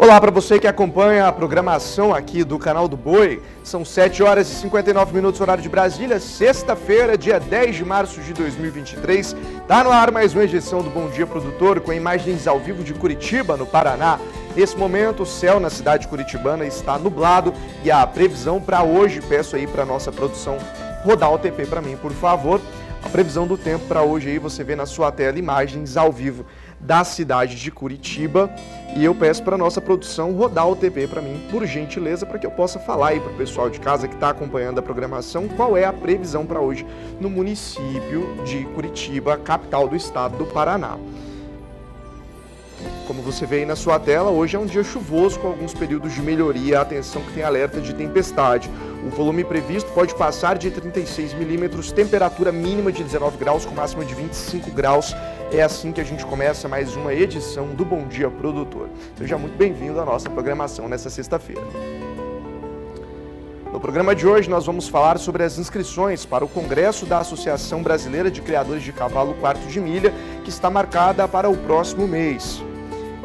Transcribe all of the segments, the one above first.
Olá para você que acompanha a programação aqui do Canal do Boi. São 7 horas e 59 minutos, horário de Brasília, sexta-feira, dia 10 de março de 2023. Tá no ar mais uma edição do Bom Dia Produtor, com imagens ao vivo de Curitiba, no Paraná. Nesse momento, o céu na cidade curitibana está nublado e a previsão para hoje, peço aí para nossa produção rodar o TP para mim, por favor. A previsão do tempo para hoje aí você vê na sua tela imagens ao vivo da cidade de Curitiba, e eu peço para a nossa produção rodar o TP para mim, por gentileza, para que eu possa falar aí para o pessoal de casa que está acompanhando a programação qual é a previsão para hoje no município de Curitiba, capital do estado do Paraná. Como você vê aí na sua tela, hoje é um dia chuvoso com alguns períodos de melhoria. Atenção que tem alerta de tempestade. O volume previsto pode passar de 36 milímetros, temperatura mínima de 19 graus com máxima de 25 graus. É assim que a gente começa mais uma edição do Bom Dia Produtor. Seja muito bem-vindo à nossa programação nessa sexta-feira. No programa de hoje nós vamos falar sobre as inscrições para o Congresso da Associação Brasileira de Criadores de Cavalo Quarto de Milha, que está marcada para o próximo mês.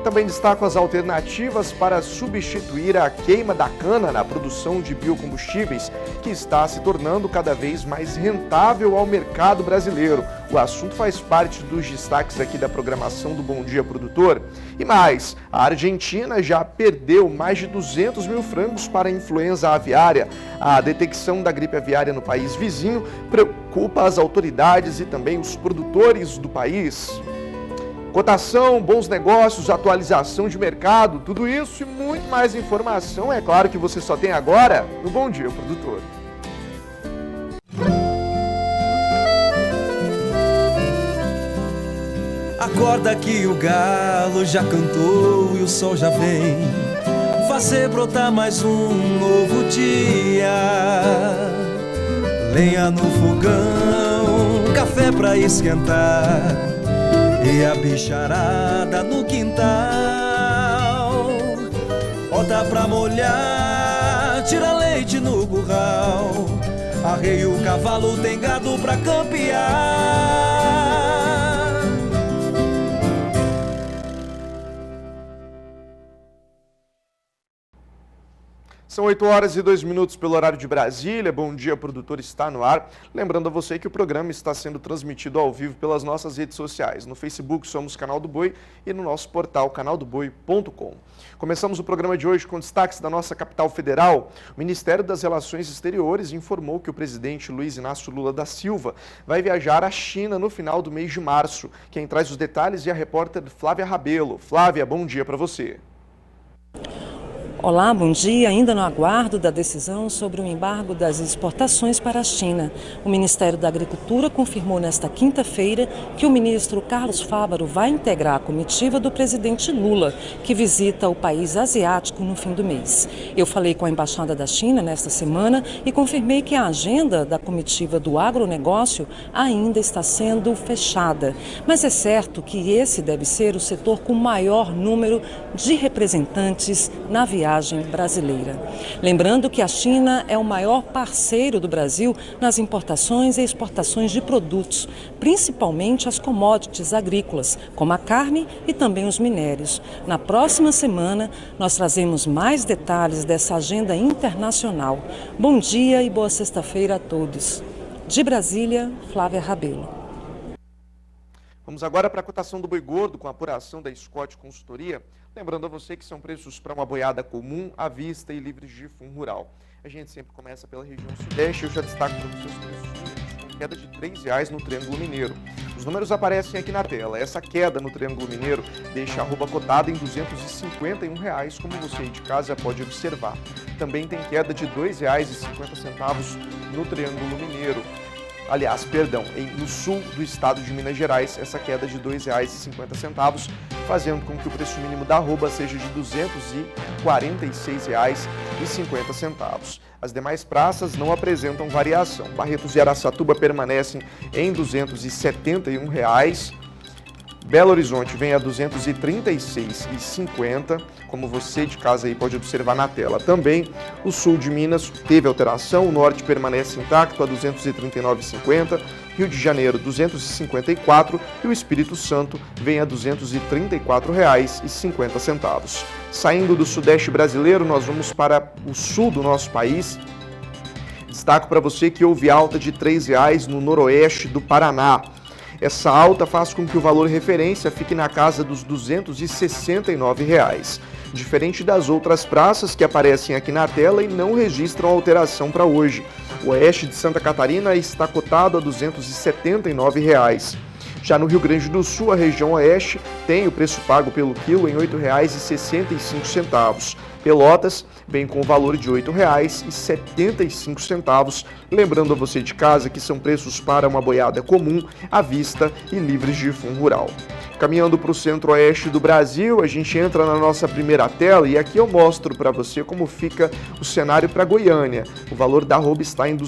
Também destaco as alternativas para substituir a queima da cana na produção de biocombustíveis, que está se tornando cada vez mais rentável ao mercado brasileiro. O assunto faz parte dos destaques aqui da programação do Bom Dia Produtor. E mais, a Argentina já perdeu mais de 200 mil frangos para a influenza aviária. A detecção da gripe aviária no país vizinho preocupa as autoridades e também os produtores do país. Cotação, bons negócios, atualização de mercado, tudo isso e muito mais informação, é claro que você só tem agora no Bom Dia Produtor. Acorda que o galo já cantou e o sol já vem fazer brotar mais um novo dia. Lenha no fogão, café pra esquentar e a bicharada no quintal. Bota pra molhar, tira leite no curral. Arreia o cavalo, tem gado pra campear. São 8 horas e 2 minutos pelo horário de Brasília. Bom Dia Produtor está no ar. Lembrando a você que o programa está sendo transmitido ao vivo pelas nossas redes sociais. No Facebook somos Canal do Boi e no nosso portal canaldoboi.com. Começamos o programa de hoje com destaques da nossa capital federal. O Ministério das Relações Exteriores informou que o presidente Luiz Inácio Lula da Silva vai viajar à China no final do mês de março. Quem traz os detalhes é a repórter Flávia Rabelo. Flávia, bom dia para você. Olá, bom dia. Ainda no aguardo da decisão sobre o embargo das exportações para a China. O Ministério da Agricultura confirmou nesta quinta-feira que o ministro Carlos Fávaro vai integrar a comitiva do presidente Lula, que visita o país asiático no fim do mês. Eu falei com a Embaixada da China nesta semana e confirmei que a agenda da comitiva do agronegócio ainda está sendo fechada. Mas é certo que esse deve ser o setor com maior número de representantes na viagem brasileira. Lembrando que a China é o maior parceiro do Brasil nas importações e exportações de produtos, principalmente as commodities agrícolas, como a carne e também os minérios. Na próxima semana, nós trazemos mais detalhes dessa agenda internacional. Bom dia e boa sexta-feira a todos. De Brasília, Flávia Rabelo. Vamos agora para a cotação do boi gordo com a apuração da Scott Consultoria. Lembrando a você que são preços para uma boiada comum, à vista e livres de fundo rural. A gente sempre começa pela região sudeste. Eu já destaco para vocês os preços com queda de R$ 3,00 no Triângulo Mineiro. Os números aparecem aqui na tela. Essa queda no Triângulo Mineiro deixa a arroba cotada em R$ 251,00, como você aí de casa pode observar. Também tem queda de R$ 2,50 no Triângulo Mineiro. Aliás, perdão, no sul do estado de Minas Gerais, essa queda de R$ 2,50, fazendo com que o preço mínimo da arroba seja de R$ 246,50. As demais praças não apresentam variação. Barretos e Araçatuba permanecem em R$ 271,00. Belo Horizonte vem a R$ 236,50, como você de casa aí pode observar na tela. Também o sul de Minas teve alteração, o norte permanece intacto a R$ 239,50, Rio de Janeiro R$ 254 e o Espírito Santo vem a R$ 234,50. Saindo do sudeste brasileiro, nós vamos para o sul do nosso país. Destaco para você que houve alta de R$ 3,00 no noroeste do Paraná. Essa alta faz com que o valor referência fique na casa dos R$ 269. Diferente das outras praças que aparecem aqui na tela e não registram alteração para hoje. O oeste de Santa Catarina está cotado a R$ 279. Já no Rio Grande do Sul, a região oeste tem o preço pago pelo quilo em R$ 8,65. Pelotas vem com o valor de R$ 8,75. Lembrando a você de casa que são preços para uma boiada comum, à vista e livres de fundo rural. Caminhando para o centro-oeste do Brasil, a gente entra na nossa primeira tela e aqui eu mostro para você como fica o cenário para Goiânia. O valor da arroba está em R$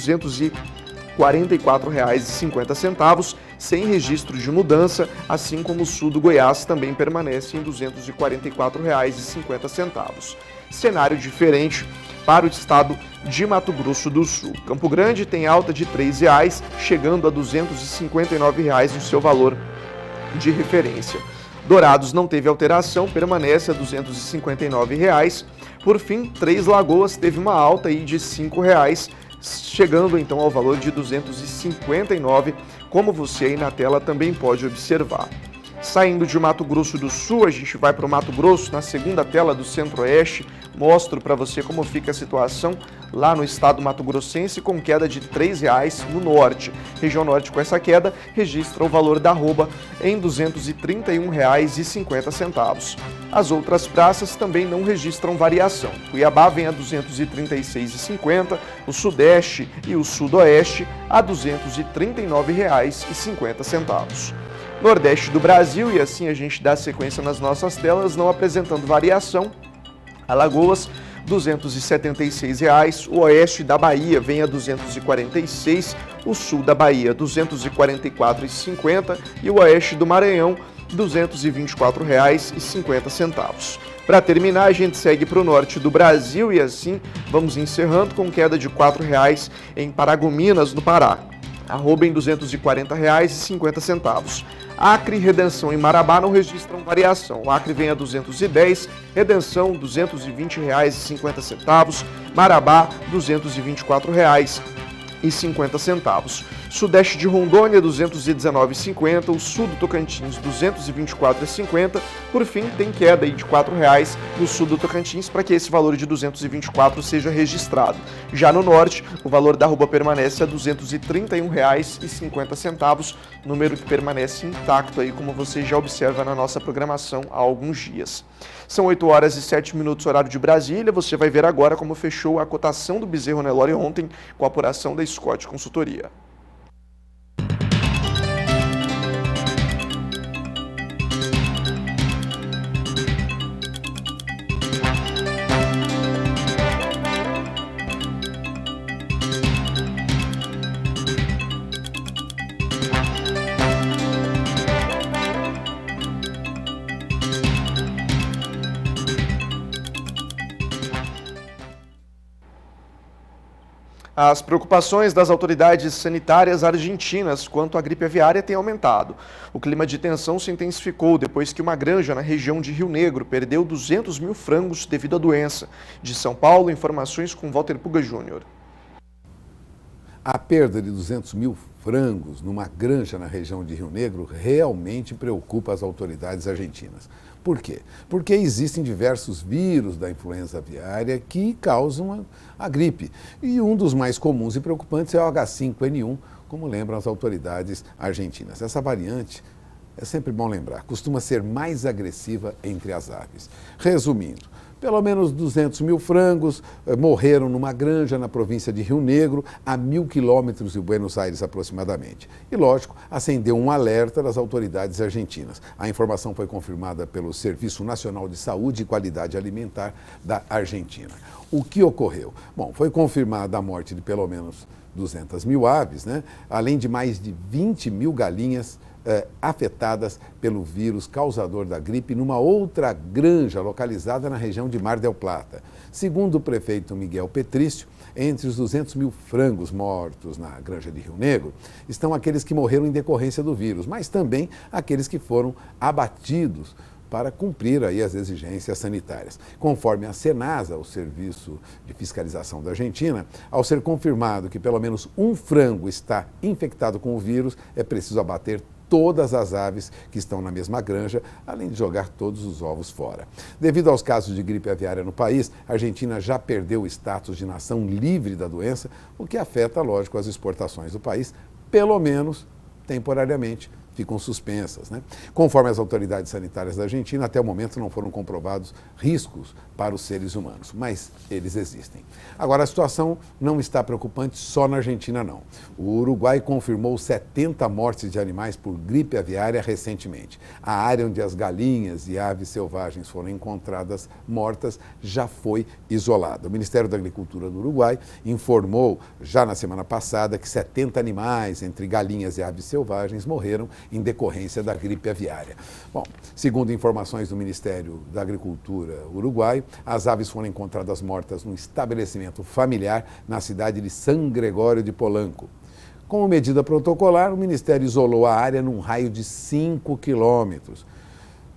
244,50, sem registro de mudança, assim como o sul do Goiás também permanece em R$ 244,50. Cenário diferente para o estado de Mato Grosso do Sul. Campo Grande tem alta de R$ 3,00, chegando a R$ 259,00 no seu valor de referência. Dourados não teve alteração, permanece a R$ 259,00. Por fim, Três Lagoas teve uma alta aí de R$ 5,00, chegando então ao valor de R$ 259,00, como você aí na tela também pode observar. Saindo de Mato Grosso do Sul, a gente vai para o Mato Grosso, na segunda tela do Centro-Oeste, mostro para você como fica a situação lá no estado mato-grossense, com queda de R$ 3,00 no norte. Região norte com essa queda registra o valor da arroba em R$ 231,50. As outras praças também não registram variação. Cuiabá vem a R$ 236,50, o Sudeste e o Sudoeste a R$ 239,50. Nordeste do Brasil, e assim a gente dá sequência nas nossas telas, não apresentando variação. Alagoas, R$ 276,00, o oeste da Bahia vem a R$ 246,00, o sul da Bahia R$ 244,50 e o oeste do Maranhão R$ 224,50. Para terminar, a gente segue para o norte do Brasil e assim vamos encerrando com queda de R$ 4,00 em Paragominas, no Pará. Arroba em R$ 240,50. Acre e Redenção em Marabá não registram variação. O Acre vem a R$ 210, Redenção R$ 220,50, Marabá R$ 224,50. Sudeste de Rondônia, R$ 219,50, o sul do Tocantins, R$ 224,50. Por fim, tem queda aí de R$ 4,00 no sul do Tocantins para que esse valor de 224 seja registrado. Já no norte, o valor da arroba permanece a R$ 231,50, número que permanece intacto aí, como você já observa na nossa programação há alguns dias. São 8h07, horário de Brasília. Você vai ver agora como fechou a cotação do Bezerro Nelore ontem com a apuração da Scott Consultoria. As preocupações das autoridades sanitárias argentinas quanto à gripe aviária têm aumentado. O clima de tensão se intensificou depois que uma granja na região de Rio Negro perdeu 200 mil frangos devido à doença. De São Paulo, informações com Walter Puga Júnior. A perda de 200 mil frangos numa granja na região de Rio Negro realmente preocupa as autoridades argentinas. Por quê? Porque existem diversos vírus da influenza aviária que causam a gripe. E um dos mais comuns e preocupantes é o H5N1, como lembram as autoridades argentinas. Essa variante, é sempre bom lembrar, costuma ser mais agressiva entre as aves. Resumindo, pelo menos 200 mil frangos morreram numa granja na província de Rio Negro, a 1.000 quilômetros de Buenos Aires aproximadamente. E, lógico, acendeu um alerta das autoridades argentinas. A informação foi confirmada pelo Serviço Nacional de Saúde e Qualidade Alimentar da Argentina. O que ocorreu? Bom, foi confirmada a morte de pelo menos 200 mil aves, né? Além de mais de 20 mil galinhas afetadas pelo vírus causador da gripe numa outra granja localizada na região de Mar del Plata. Segundo o prefeito Miguel Petrício, entre os 200 mil frangos mortos na granja de Rio Negro, estão aqueles que morreram em decorrência do vírus, mas também aqueles que foram abatidos para cumprir aí as exigências sanitárias. Conforme a Senasa, o Serviço de Fiscalização da Argentina, ao ser confirmado que pelo menos um frango está infectado com o vírus, é preciso abater todas as aves que estão na mesma granja, além de jogar todos os ovos fora. Devido aos casos de gripe aviária no país, a Argentina já perdeu o status de nação livre da doença, o que afeta, lógico, as exportações do país, pelo menos temporariamente. Ficam suspensas, né? Conforme as autoridades sanitárias da Argentina, até o momento não foram comprovados riscos para os seres humanos, mas eles existem. Agora, a situação não está preocupante só na Argentina, não. O Uruguai confirmou 70 mortes de animais por gripe aviária recentemente. A área onde as galinhas e aves selvagens foram encontradas mortas já foi isolada. O Ministério da Agricultura do Uruguai informou já na semana passada que 70 animais, entre galinhas e aves selvagens, morreram em decorrência da gripe aviária. Bom, segundo informações do Ministério da Agricultura uruguaio, as aves foram encontradas mortas num estabelecimento familiar na cidade de San Gregório de Polanco. Como medida protocolar, o Ministério isolou a área num raio de 5 quilômetros.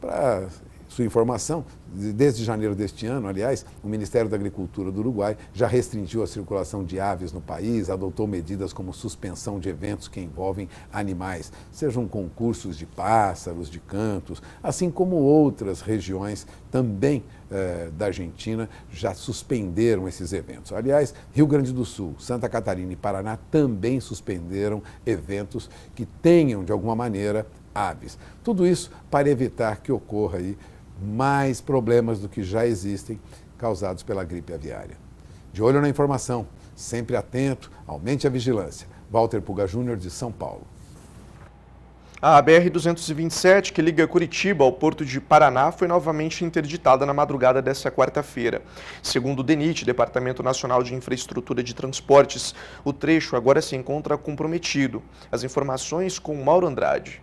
Para sua informação, desde janeiro deste ano, aliás, o Ministério da Agricultura do Uruguai já restringiu a circulação de aves no país, adotou medidas como suspensão de eventos que envolvem animais, sejam concursos de pássaros, de cantos, assim como outras regiões também da Argentina já suspenderam esses eventos. Aliás, Rio Grande do Sul, Santa Catarina e Paraná também suspenderam eventos que tenham, de alguma maneira, aves. Tudo isso para evitar que ocorra aí mais problemas do que já existem causados pela gripe aviária. De olho na informação, sempre atento, aumente a vigilância. Walter Puga Júnior, de São Paulo. A BR-227, que liga Curitiba ao porto de Paraná, foi novamente interditada na madrugada desta quarta-feira. Segundo o DENIT, Departamento Nacional de Infraestrutura de Transportes, o trecho agora se encontra comprometido. As informações com Mauro Andrade.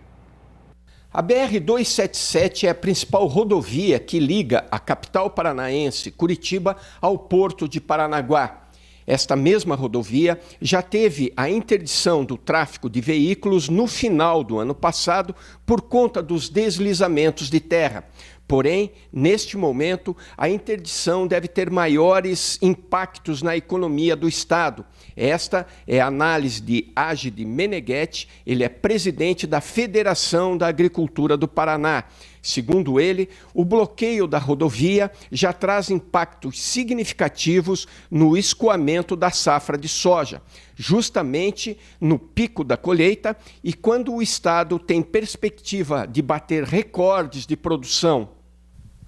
A BR-277 é a principal rodovia que liga a capital paranaense, Curitiba, ao porto de Paranaguá. Esta mesma rodovia já teve a interdição do tráfego de veículos no final do ano passado por conta dos deslizamentos de terra. Porém, neste momento, a interdição deve ter maiores impactos na economia do Estado. Esta é a análise de Agide Meneghetti, ele é presidente da Federação da Agricultura do Paraná. Segundo ele, o bloqueio da rodovia já traz impactos significativos no escoamento da safra de soja, justamente no pico da colheita e quando o Estado tem perspectiva de bater recordes de produção.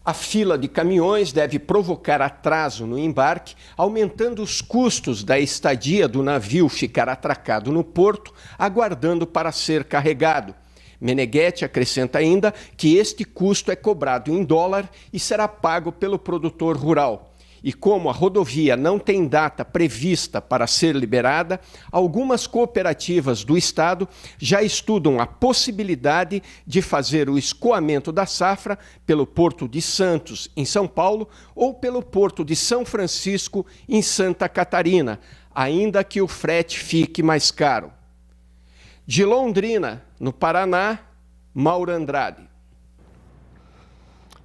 A fila de caminhões deve provocar atraso no embarque, aumentando os custos da estadia do navio ficar atracado no porto, aguardando para ser carregado. Meneghetti acrescenta ainda que este custo é cobrado em dólar e será pago pelo produtor rural. E como a rodovia não tem data prevista para ser liberada, algumas cooperativas do Estado já estudam a possibilidade de fazer o escoamento da safra pelo Porto de Santos, em São Paulo, ou pelo Porto de São Francisco, em Santa Catarina, ainda que o frete fique mais caro. De Londrina, no Paraná, Mauro Andrade.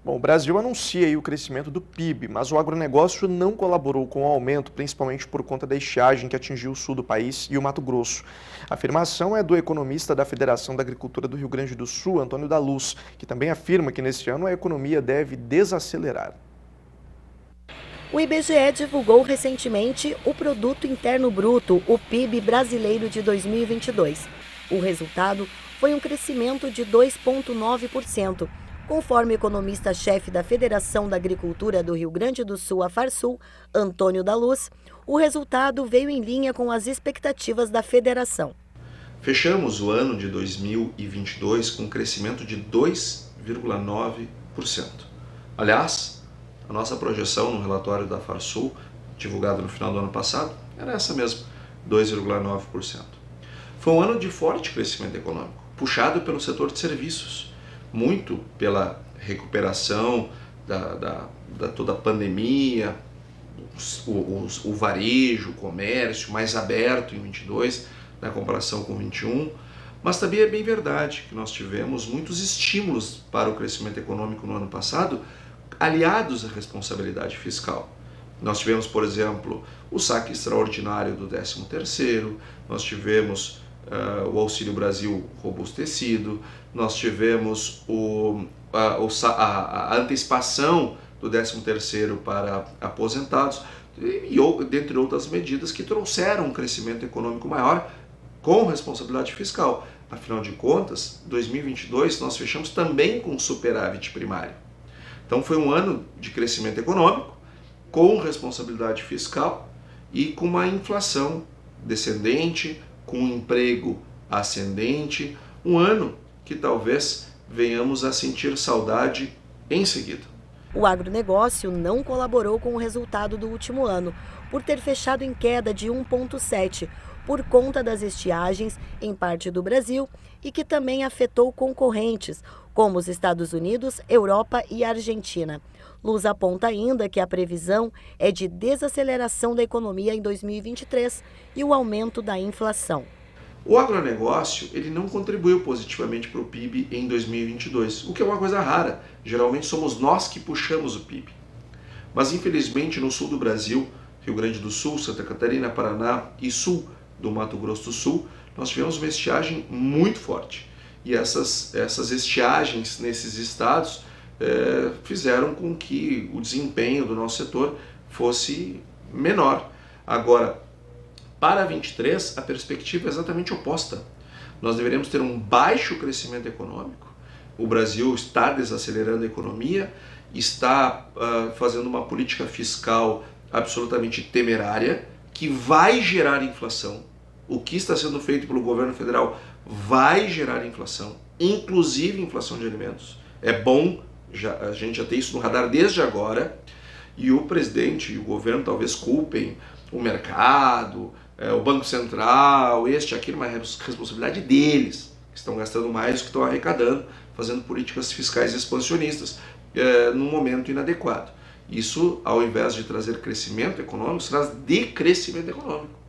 Bom, o Brasil anuncia aí o crescimento do PIB, mas o agronegócio não colaborou com o aumento, principalmente por conta da estiagem que atingiu o sul do país e o Mato Grosso. A afirmação é do economista da Federação da Agricultura do Rio Grande do Sul, Antônio da Luz, que também afirma que neste ano a economia deve desacelerar. O IBGE divulgou recentemente o Produto Interno Bruto, o PIB brasileiro de 2022. O resultado foi um crescimento de 2,9%. Conforme o economista-chefe da Federação da Agricultura do Rio Grande do Sul, a Farsul, Antônio da Luz, o resultado veio em linha com as expectativas da federação. Fechamos o ano de 2022 com um crescimento de 2,9%. Aliás, a nossa projeção no relatório da Farsul, divulgado no final do ano passado, era essa mesmo, 2,9%. Foi um ano de forte crescimento econômico. puxado pelo setor de serviços, muito pela recuperação da toda a pandemia, o varejo, o comércio mais aberto em 22, na comparação com 21, mas também é bem verdade que nós tivemos muitos estímulos para o crescimento econômico no ano passado, aliados à responsabilidade fiscal. Nós tivemos, por exemplo, o saque extraordinário do 13º, nós tivemos o Auxílio Brasil robustecido, nós tivemos a antecipação do 13º para aposentados, e dentre outras medidas que trouxeram um crescimento econômico maior com responsabilidade fiscal. Afinal de contas, 2022 nós fechamos também com superávit primário. Então foi um ano de crescimento econômico, com responsabilidade fiscal e com uma inflação descendente, com um emprego ascendente, um ano que talvez venhamos a sentir saudade em seguida. O agronegócio não colaborou com o resultado do último ano, por ter fechado em queda de 1,7%, por conta das estiagens em parte do Brasil e que também afetou concorrentes, como os Estados Unidos, Europa e Argentina. Luz aponta ainda que a previsão é de desaceleração da economia em 2023 e o aumento da inflação. O agronegócio ele não contribuiu positivamente para o PIB em 2022, o que é uma coisa rara. Geralmente somos nós que puxamos o PIB. Mas infelizmente no sul do Brasil, Rio Grande do Sul, Santa Catarina, Paraná e sul do Mato Grosso do Sul, nós tivemos uma estiagem muito forte. E essas estiagens nesses estados fizeram com que o desempenho do nosso setor fosse menor. Agora, para 23, a perspectiva é exatamente oposta. Nós deveríamos ter um baixo crescimento econômico. O Brasil está desacelerando a economia, está fazendo uma política fiscal absolutamente temerária, que vai gerar inflação. O que está sendo feito pelo governo federal vai gerar inflação, inclusive inflação de alimentos. É bom a gente já ter isso no radar desde agora, e o presidente e o governo talvez culpem o mercado, o Banco Central, aquilo, mas é responsabilidade deles, que estão gastando mais do que estão arrecadando, fazendo políticas fiscais expansionistas num momento inadequado. Isso, ao invés de trazer crescimento econômico, traz decrescimento econômico.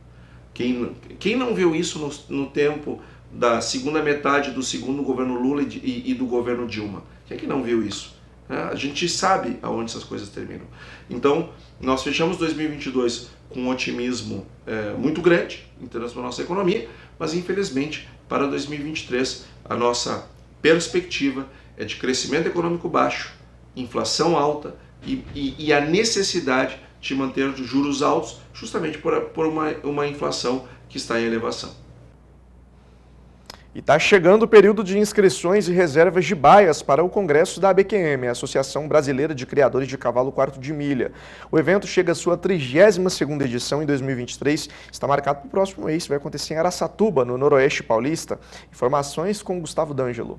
Quem não viu isso no tempo da segunda metade do segundo governo Lula e do governo Dilma? Quem é que não viu isso? A gente sabe aonde essas coisas terminam. Então, nós fechamos 2022 com um otimismo muito grande em termos da nossa economia, mas infelizmente para 2023 a nossa perspectiva é de crescimento econômico baixo, inflação alta e a necessidade de manter os juros altos justamente por uma inflação que está em elevação. E está chegando o período de inscrições e reservas de baias para o Congresso da ABQM, a Associação Brasileira de Criadores de Cavalo Quarto de Milha. O evento chega à sua 32ª edição em 2023, está marcado para o próximo mês, vai acontecer em Araçatuba, no Noroeste Paulista. Informações com Gustavo D'Angelo.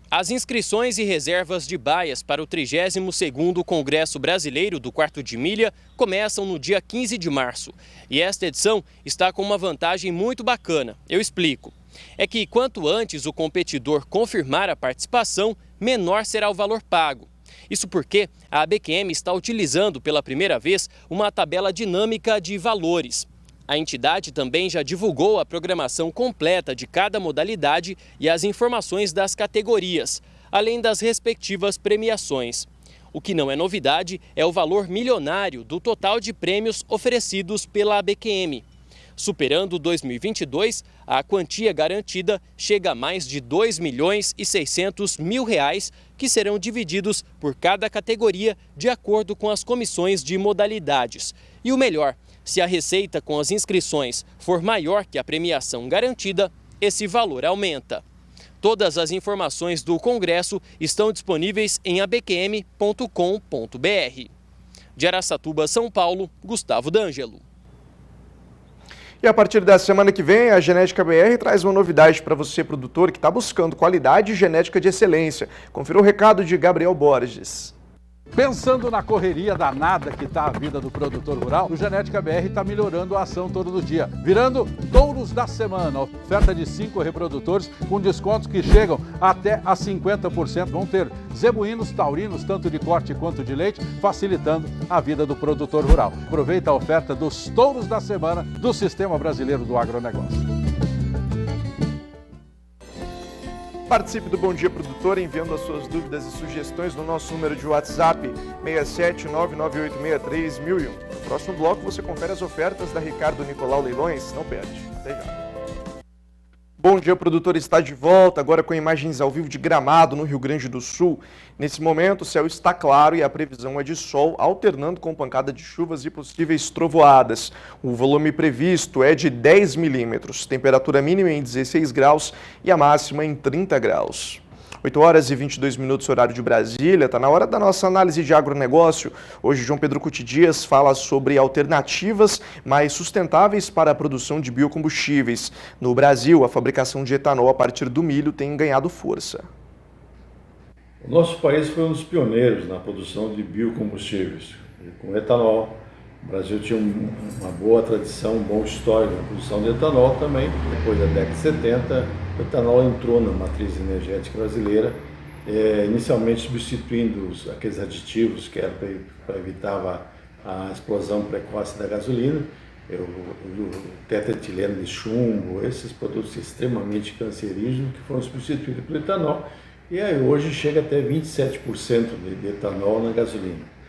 As inscrições e reservas de baias para o 32º Congresso Brasileiro do Quarto de Milha começam no dia 15 de março. E esta edição está com uma vantagem muito bacana. Eu explico. É que quanto antes o competidor confirmar a participação, menor será o valor pago. Isso porque a ABQM está utilizando pela primeira vez uma tabela dinâmica de valores. A entidade também já divulgou a programação completa de cada modalidade e as informações das categorias, além das respectivas premiações. O que não é novidade é o valor milionário do total de prêmios oferecidos pela ABQM. Superando 2022, a quantia garantida chega a mais de R$ 2.600.000, que serão divididos por cada categoria de acordo com as comissões de modalidades. E o melhor, se a receita com as inscrições for maior que a premiação garantida, esse valor aumenta. Todas as informações do Congresso estão disponíveis em abqm.com.br. De Araçatuba, São Paulo, Gustavo D'Angelo. E a partir da semana que vem, a Genética BR traz uma novidade para você, produtor, que está buscando qualidade e genética de excelência. Confira o recado de Gabriel Borges. Pensando na correria danada que está a vida do produtor rural, o Genética BR está melhorando a ação todo do dia, virando touros da semana. Oferta de 5 reprodutores com descontos que chegam até a 50%. Vão ter zebuínos, taurinos, tanto de corte quanto de leite, facilitando a vida do produtor rural. Aproveita a oferta dos touros da semana do Sistema Brasileiro do Agronegócio. Participe do Bom Dia Produtor enviando as suas dúvidas e sugestões no nosso número de WhatsApp 67998631001. No próximo bloco você confere as ofertas da Ricardo Nicolau Leilões. Não perde. Até já. Bom Dia Produtor está de volta, agora com imagens ao vivo de Gramado, no Rio Grande do Sul. Nesse momento, o céu está claro e a previsão é de sol, alternando com pancada de chuvas e possíveis trovoadas. O volume previsto é de 10 milímetros, temperatura mínima em 16 graus e a máxima em 30 graus. 8 horas e 22 minutos, horário de Brasília. Está na hora da nossa análise de agronegócio. Hoje, João Pedro Cuti Dias fala sobre alternativas mais sustentáveis para a produção de biocombustíveis. No Brasil, a fabricação de etanol a partir do milho tem ganhado força. O nosso país foi um dos pioneiros na produção de biocombustíveis. Com etanol, o Brasil tinha uma boa tradição, um bom histórico na produção de etanol também. Depois da década de 70, o etanol entrou na matriz energética brasileira, inicialmente substituindo aqueles aditivos que eram para evitar a explosão precoce da gasolina, o tetraetileno de chumbo, esses produtos extremamente cancerígenos que foram substituídos pelo etanol. E aí hoje chega até 27% de etanol na gasolina.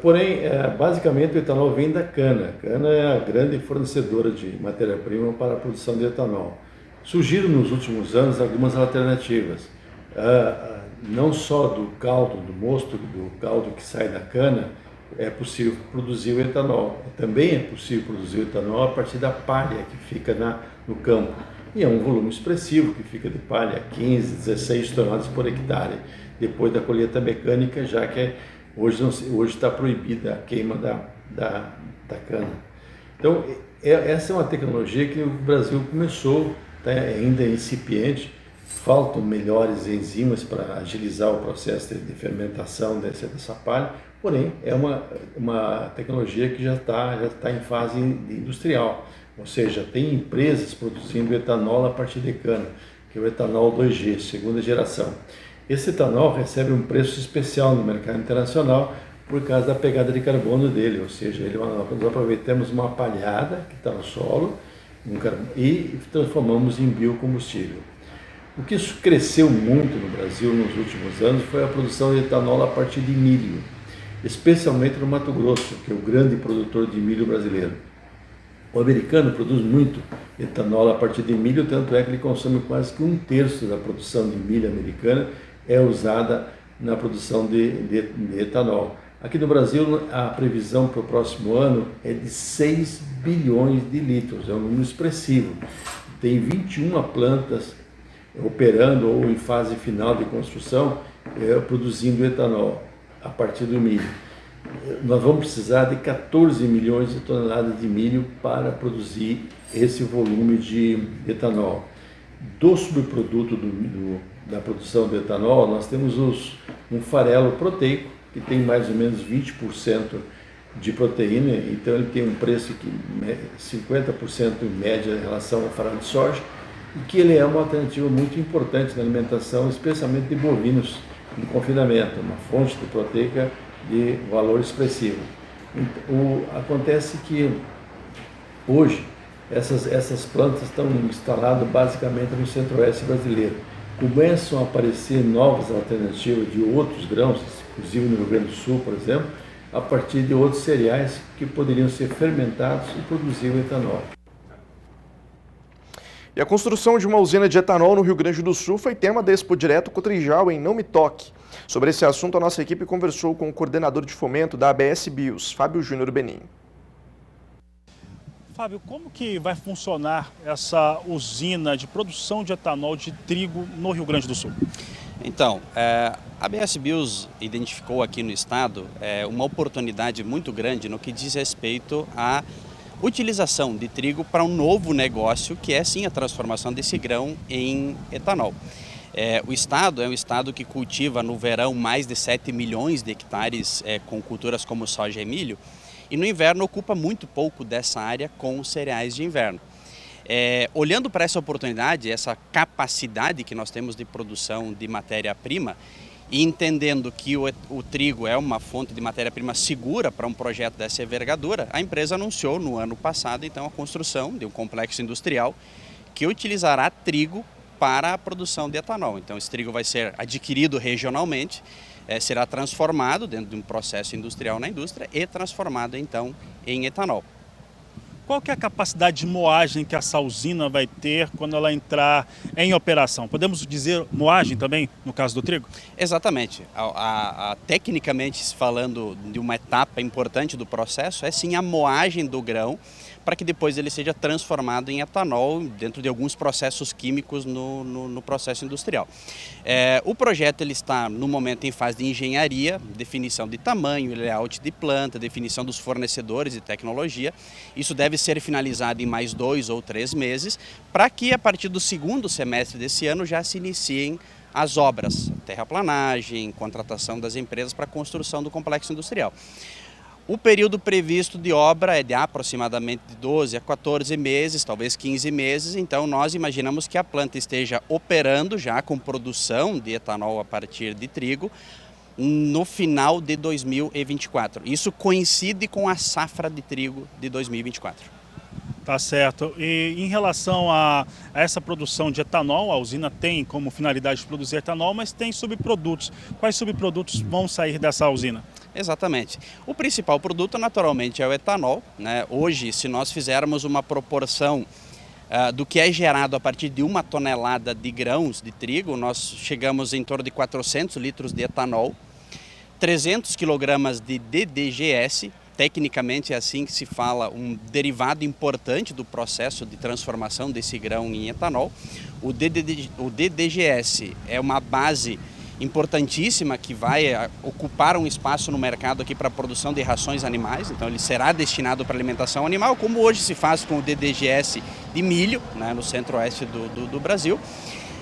Porém, basicamente o etanol vem da cana. A cana é a grande fornecedora de matéria-prima para a produção de etanol. Surgiram nos últimos anos algumas alternativas, não só do caldo, do mosto, do caldo que sai da cana, é possível produzir o etanol. Também é possível produzir o etanol a partir da palha que fica no campo. E é um volume expressivo que fica de palha, 15, 16 toneladas por hectare, depois da colheita mecânica, já que hoje está proibida a queima da cana. Então, essa é uma tecnologia que o Brasil começou, tá ainda incipiente, faltam melhores enzimas para agilizar o processo de fermentação dessa palha, porém é uma tecnologia que já está em fase industrial, ou seja, tem empresas produzindo etanol a partir de cana, que é o etanol 2G, segunda geração. Esse etanol recebe um preço especial no mercado internacional por causa da pegada de carbono dele, ou seja, nós aproveitamos uma palhada que está no solo e transformamos em biocombustível. O que cresceu muito no Brasil nos últimos anos foi a produção de etanol a partir de milho, especialmente no Mato Grosso, que é o grande produtor de milho brasileiro. O americano produz muito etanol a partir de milho, tanto é que ele consome quase que 1/3 da produção de milho americana é usada na produção de etanol. Aqui no Brasil, a previsão para o próximo ano é de 6 bilhões de litros, é um número expressivo. Tem 21 plantas operando ou em fase final de construção, produzindo etanol a partir do milho. Nós vamos precisar de 14 milhões de toneladas de milho para produzir esse volume de etanol. Do subproduto da produção de etanol, nós temos um farelo proteico, que tem mais ou menos 20% de proteína, então ele tem um preço que 50% em média em relação ao farelo de soja, e que ele é uma alternativa muito importante na alimentação, especialmente de bovinos em confinamento, uma fonte de proteica de valor expressivo. Acontece que hoje essas plantas estão instaladas basicamente no centro-oeste brasileiro. Começam a aparecer novas alternativas de outros grãos, inclusive no Rio Grande do Sul, por exemplo, a partir de outros cereais que poderiam ser fermentados e produzir o etanol. E a construção de uma usina de etanol no Rio Grande do Sul foi tema da Expo Direto Cotrijal em Não Me Toque. Sobre esse assunto, a nossa equipe conversou com o coordenador de fomento da ABS Bios, Fábio Júnior Benim. Fábio, como que vai funcionar essa usina de produção de etanol de trigo no Rio Grande do Sul? Então, a ABS Bios identificou aqui no estado uma oportunidade muito grande no que diz respeito à utilização de trigo para um novo negócio, que é sim a transformação desse grão em etanol. O estado é um estado que cultiva no verão mais de 7 milhões de hectares com culturas como soja e milho, e no inverno ocupa muito pouco dessa área com cereais de inverno. Olhando para essa oportunidade, essa capacidade que nós temos de produção de matéria-prima, e entendendo que o trigo é uma fonte de matéria-prima segura para um projeto dessa envergadura, a empresa anunciou no ano passado então a construção de um complexo industrial que utilizará trigo para a produção de etanol. Então esse trigo vai ser adquirido regionalmente, será transformado dentro de um processo industrial na indústria e transformado então em etanol. Qual que é a capacidade de moagem que essa usina vai ter quando ela entrar em operação? Podemos dizer moagem também, no caso do trigo? Exatamente. Tecnicamente falando de uma etapa importante do processo, é sim a moagem do grão, para que depois ele seja transformado em etanol dentro de alguns processos químicos no processo industrial. O projeto ele está no momento em fase de engenharia, definição de tamanho, layout de planta, definição dos fornecedores de tecnologia. Isso deve ser finalizado em mais 2 ou 3 meses, para que a partir do segundo semestre desse ano já se iniciem as obras, terraplanagem, contratação das empresas para a construção do complexo industrial. O período previsto de obra é de aproximadamente 12 a 14 meses, talvez 15 meses, então nós imaginamos que a planta esteja operando já com produção de etanol a partir de trigo no final de 2024. Isso coincide com a safra de trigo de 2024. Tá certo. E em relação a essa produção de etanol, a usina tem como finalidade produzir etanol, mas tem subprodutos. Quais subprodutos vão sair dessa usina? Exatamente. O principal produto, naturalmente, é o etanol, né? Hoje, se nós fizermos uma proporção do que é gerado a partir de 1 tonelada de grãos de trigo, nós chegamos em torno de 400 litros de etanol, 300 quilogramas de DDGS, tecnicamente é assim que se fala, um derivado importante do processo de transformação desse grão em etanol. O DDGS é uma base importantíssima que vai ocupar um espaço no mercado aqui para a produção de rações animais, então ele será destinado para alimentação animal, como hoje se faz com o DDGS de milho, né, no centro-oeste do Brasil.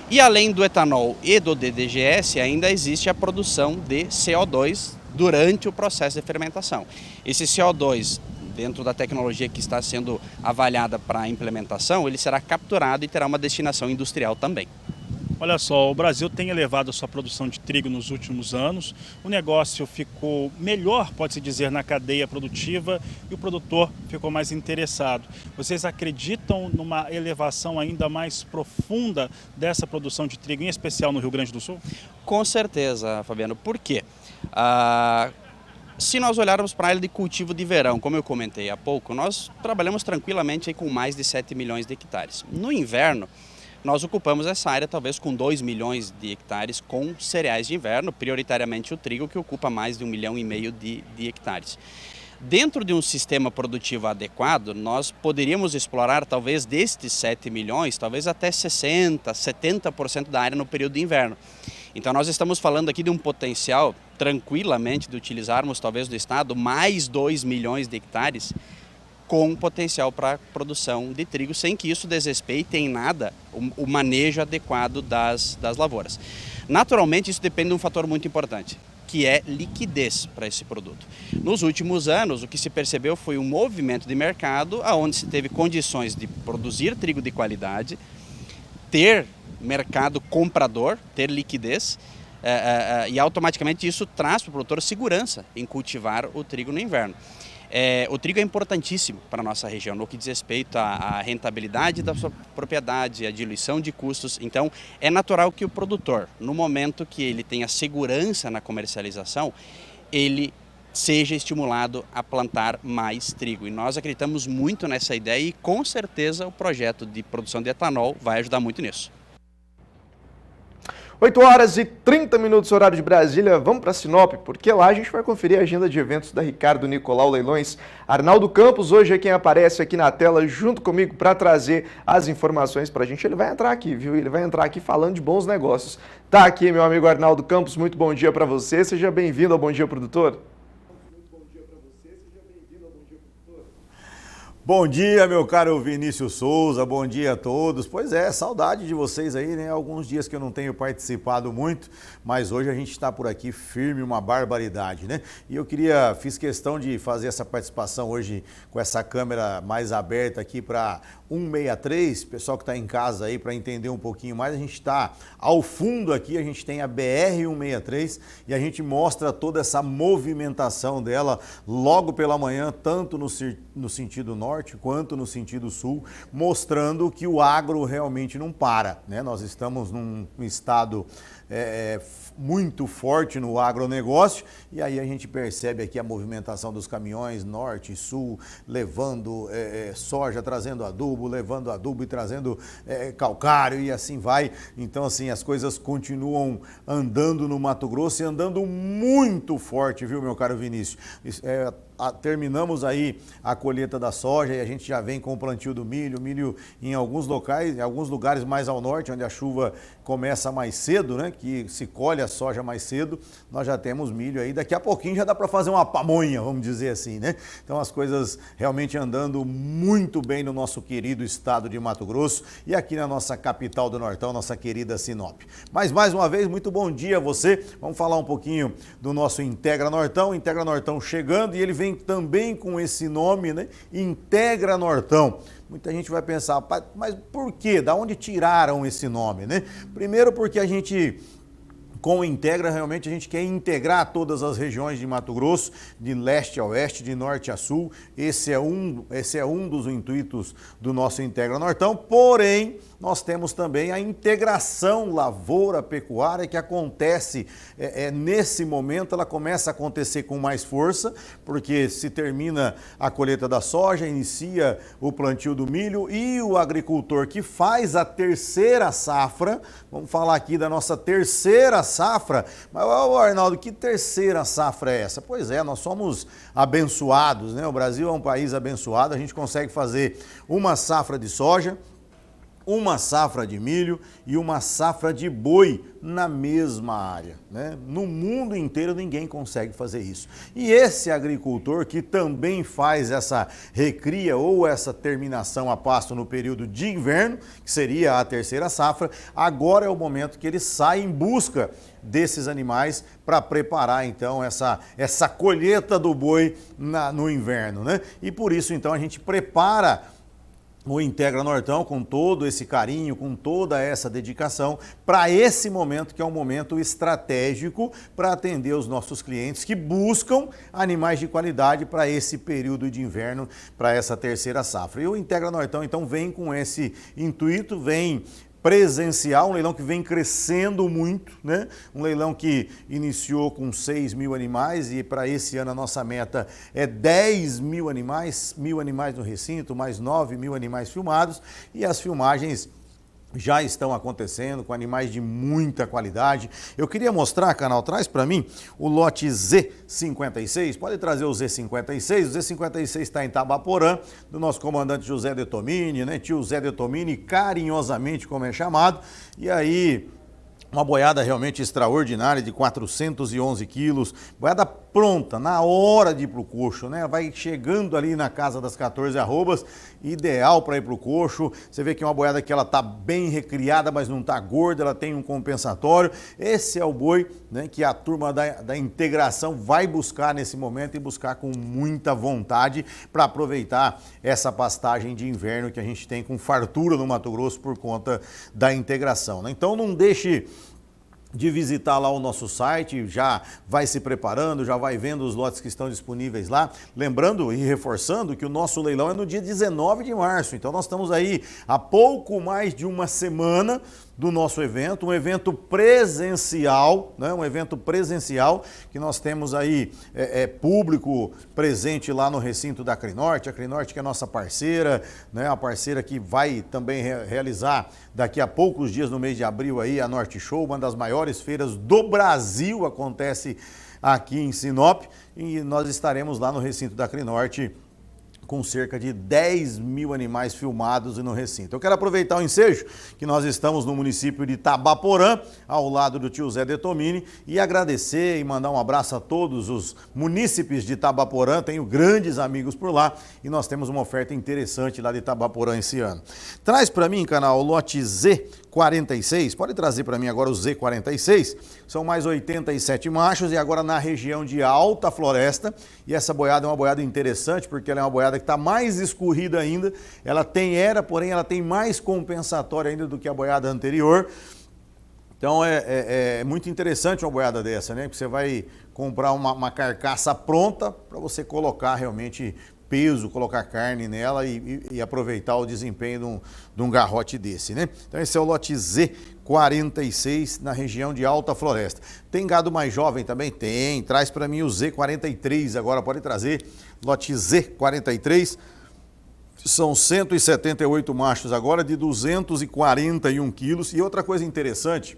E além do etanol e do DDGS, ainda existe a produção de CO2 durante o processo de fermentação. Esse CO2, dentro da tecnologia que está sendo avaliada para a implementação, ele será capturado e terá uma destinação industrial também. Olha só, o Brasil tem elevado a sua produção de trigo nos últimos anos, o negócio ficou melhor, pode-se dizer, na cadeia produtiva e o produtor ficou mais interessado. Vocês acreditam numa elevação ainda mais profunda dessa produção de trigo, em especial no Rio Grande do Sul? Com certeza, Fabiano. Por quê? Se nós olharmos para a área de cultivo de verão, como eu comentei há pouco, nós trabalhamos tranquilamente aí com mais de 7 milhões de hectares. No inverno, nós ocupamos essa área talvez com 2 milhões de hectares com cereais de inverno, prioritariamente o trigo, que ocupa mais de 1,5 milhão de hectares. Dentro de um sistema produtivo adequado, nós poderíamos explorar talvez destes 7 milhões, talvez até 60%, 70% da área no período de inverno. Então nós estamos falando aqui de um potencial, tranquilamente, de utilizarmos talvez do estado mais 2 milhões de hectares com potencial para produção de trigo, sem que isso desrespeite em nada o manejo adequado das lavouras. Naturalmente, isso depende de um fator muito importante, que é liquidez para esse produto. Nos últimos anos, o que se percebeu foi um movimento de mercado onde se teve condições de produzir trigo de qualidade, ter mercado comprador, ter liquidez, e automaticamente isso traz para o produtor segurança em cultivar o trigo no inverno. O trigo é importantíssimo para a nossa região, no que diz respeito à rentabilidade da sua propriedade, à diluição de custos. Então, é natural que o produtor, no momento que ele tenha segurança na comercialização, ele seja estimulado a plantar mais trigo. E nós acreditamos muito nessa ideia e, com certeza, o projeto de produção de etanol vai ajudar muito nisso. 8h30, horário de Brasília. Vamos para Sinop, porque lá a gente vai conferir a agenda de eventos da Ricardo Nicolau Leilões. Arnaldo Campos hoje é quem aparece aqui na tela junto comigo para trazer as informações para a gente. Ele vai entrar aqui, viu? Ele vai entrar aqui falando de bons negócios. Tá aqui, meu amigo Arnaldo Campos, muito bom dia para você. Seja bem-vindo ao Bom Dia Produtor. Bom dia, meu caro Vinícius Souza, bom dia a todos. Pois é, saudade de vocês aí, né? Alguns dias que eu não tenho participado muito, mas hoje a gente está por aqui firme, uma barbaridade, né? E eu fiz questão de fazer essa participação hoje com essa câmera mais aberta aqui para 163, pessoal que está em casa aí para entender um pouquinho mais. A gente está ao fundo aqui, a gente tem a BR-163 e a gente mostra toda essa movimentação dela logo pela manhã, tanto no sentido norte quanto no sentido sul, mostrando que o agro realmente não para, né? Nós estamos num estado muito forte no agronegócio e aí a gente percebe aqui a movimentação dos caminhões norte e sul, levando soja, trazendo adubo, levando adubo e trazendo calcário e assim vai. Então assim, as coisas continuam andando no Mato Grosso e andando muito forte, viu, meu caro Vinícius? Terminamos aí a colheita da soja e a gente já vem com o plantio do milho. Milho em alguns locais, em alguns lugares mais ao norte, onde a chuva começa mais cedo, né? Que se colhe a soja mais cedo, nós já temos milho aí. Daqui a pouquinho já dá para fazer uma pamonha, vamos dizer assim, né? Então as coisas realmente andando muito bem no nosso querido estado de Mato Grosso e aqui na nossa capital do Nortão, nossa querida Sinop. Mas mais uma vez, muito bom dia a você. Vamos falar um pouquinho do nosso Integra Nortão. Integra Nortão chegando e ele vem também com esse nome, né? Integra Nortão. Muita gente vai pensar, mas por quê? Da onde tiraram esse nome, né? Primeiro porque a gente, com o Integra, realmente a gente quer integrar todas as regiões de Mato Grosso, de leste a oeste, de norte a sul. Esse é um dos intuitos do nosso Integra Nortão, porém, nós temos também a integração lavoura-pecuária que acontece nesse momento, ela começa a acontecer com mais força, porque se termina a colheita da soja, inicia o plantio do milho e o agricultor que faz a terceira safra, vamos falar aqui da nossa terceira safra, mas Arnaldo, que terceira safra é essa? Pois é, nós somos abençoados, né? O Brasil é um país abençoado, a gente consegue fazer uma safra de soja, uma safra de milho e uma safra de boi na mesma área, né? No mundo inteiro ninguém consegue fazer isso. E esse agricultor que também faz essa recria ou essa terminação a pasto no período de inverno, que seria a terceira safra, agora é o momento que ele sai em busca desses animais para preparar então essa colheita do boi no inverno, né? E por isso então a gente prepara o Integra Nortão com todo esse carinho, com toda essa dedicação para esse momento que é um momento estratégico para atender os nossos clientes que buscam animais de qualidade para esse período de inverno, para essa terceira safra. E o Integra Nortão então vem com esse intuito, vem presencial, um leilão que vem crescendo muito, né? Um leilão que iniciou com 6 mil animais e para esse ano a nossa meta é 10 mil animais no recinto, mais 9 mil animais filmados e as filmagens já estão acontecendo com animais de muita qualidade. Eu queria mostrar, canal, traz para mim o lote Z56, pode trazer o Z56, o Z56 está em Tabaporã, do nosso comandante José de Tomini, né? Tio Zé de Tomini, carinhosamente como é chamado, e aí uma boiada realmente extraordinária de 411 quilos, boiada pronta, na hora de ir para o coxo, né? Vai chegando ali na casa das 14 arrobas, ideal para ir para o coxo. Você vê que é uma boiada que ela está bem recriada, mas não está gorda, ela tem um compensatório. Esse é o boi, né, que a turma da integração vai buscar nesse momento e buscar com muita vontade para aproveitar essa pastagem de inverno que a gente tem com fartura no Mato Grosso por conta da integração, né? Então não deixe de visitar lá o nosso site, já vai se preparando, já vai vendo os lotes que estão disponíveis lá. Lembrando e reforçando que o nosso leilão é no dia 19 de março, então nós estamos aí há pouco mais de uma semana do nosso evento, um evento presencial, né? Um evento presencial que nós temos aí público presente lá no recinto da Crinorte, a Crinorte que é nossa parceira, né? A parceira que vai também realizar daqui a poucos dias no mês de abril aí a Norte Show, uma das maiores feiras do Brasil, acontece aqui em Sinop e nós estaremos lá no recinto da Crinorte com cerca de 10 mil animais filmados no recinto. Eu quero aproveitar o ensejo que nós estamos no município de Itabaporã, ao lado do tio Zé Detomini, e agradecer e mandar um abraço a todos os munícipes de Itabaporã. Tenho grandes amigos por lá e nós temos uma oferta interessante lá de Itabaporã esse ano. Traz para mim, canal, o lote Z46, pode trazer para mim agora o Z46, são mais 87 machos e agora na região de Alta Floresta, e essa boiada é uma boiada interessante porque ela é uma boiada que está mais escorrida ainda, porém ela tem mais compensatória ainda do que a boiada anterior. Então é muito interessante uma boiada dessa, né? Porque você vai comprar uma carcaça pronta para você colocar realmente peso, colocar carne nela e aproveitar o desempenho de um garrote desse, né? Então esse é o lote Z46 na região de Alta Floresta. Tem gado mais jovem também? Tem. Traz para mim o Z43 agora, pode trazer. Lote Z43. São 178 machos agora de 241 quilos. E outra coisa interessante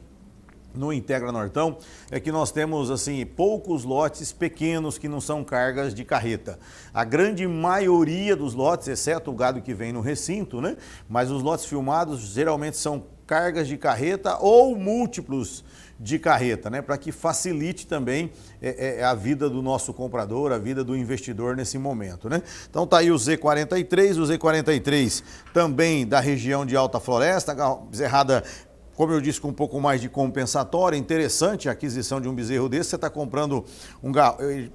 no Integra Nortão é que nós temos assim poucos lotes pequenos que não são cargas de carreta. A grande maioria dos lotes, exceto o gado que vem no recinto, né? Mas os lotes filmados geralmente são cargas de carreta ou múltiplos de carreta, né? Para que facilite também a vida do nosso comprador, a vida do investidor nesse momento, né? Então tá aí o Z43 também da região de Alta Floresta, bezerrada, como eu disse, com um pouco mais de compensatória. Interessante a aquisição de um bezerro desse. Você está comprando um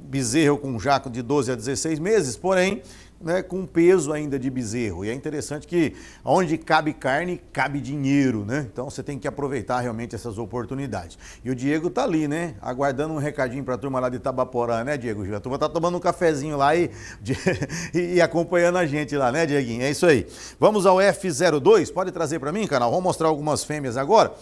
bezerro com um jaco de 12 a 16 meses, porém, né, com peso ainda de bezerro. E é interessante que onde cabe carne, cabe dinheiro, né? Então você tem que aproveitar realmente essas oportunidades. E o Diego tá ali, né? Aguardando um recadinho para a turma lá de Itabaporã, né, Diego? A turma tá tomando um cafezinho lá e acompanhando a gente lá, né, Dieguinho? É isso aí. Vamos ao F02. Pode trazer para mim, canal? Vamos mostrar algumas fêmeas agora.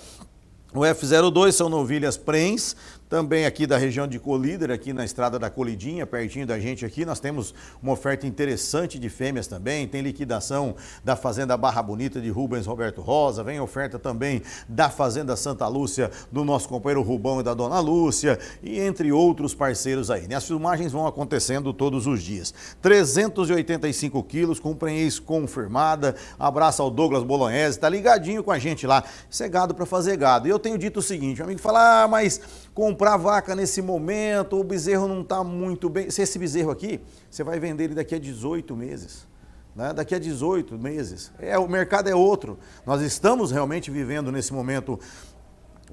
O F02 são novilhas prens, também aqui da região de Colíder, aqui na estrada da Colidinha, pertinho da gente aqui. Nós temos uma oferta interessante de fêmeas também. Tem liquidação da Fazenda Barra Bonita de Rubens Roberto Rosa. Vem oferta também da Fazenda Santa Lúcia do nosso companheiro Rubão e da Dona Lúcia. E entre outros parceiros aí, né? As filmagens vão acontecendo todos os dias. 385 quilos, com prenhez confirmada. Abraço ao Douglas Bolognese, tá ligadinho com a gente lá. Isso é gado para fazer gado. E eu tenho dito o seguinte, o amigo fala, mas comprar vaca nesse momento, o bezerro não está muito bem. Se esse bezerro aqui, você vai vender ele daqui a 18 meses. Né? Daqui a 18 meses. O mercado é outro. Nós estamos realmente vivendo nesse momento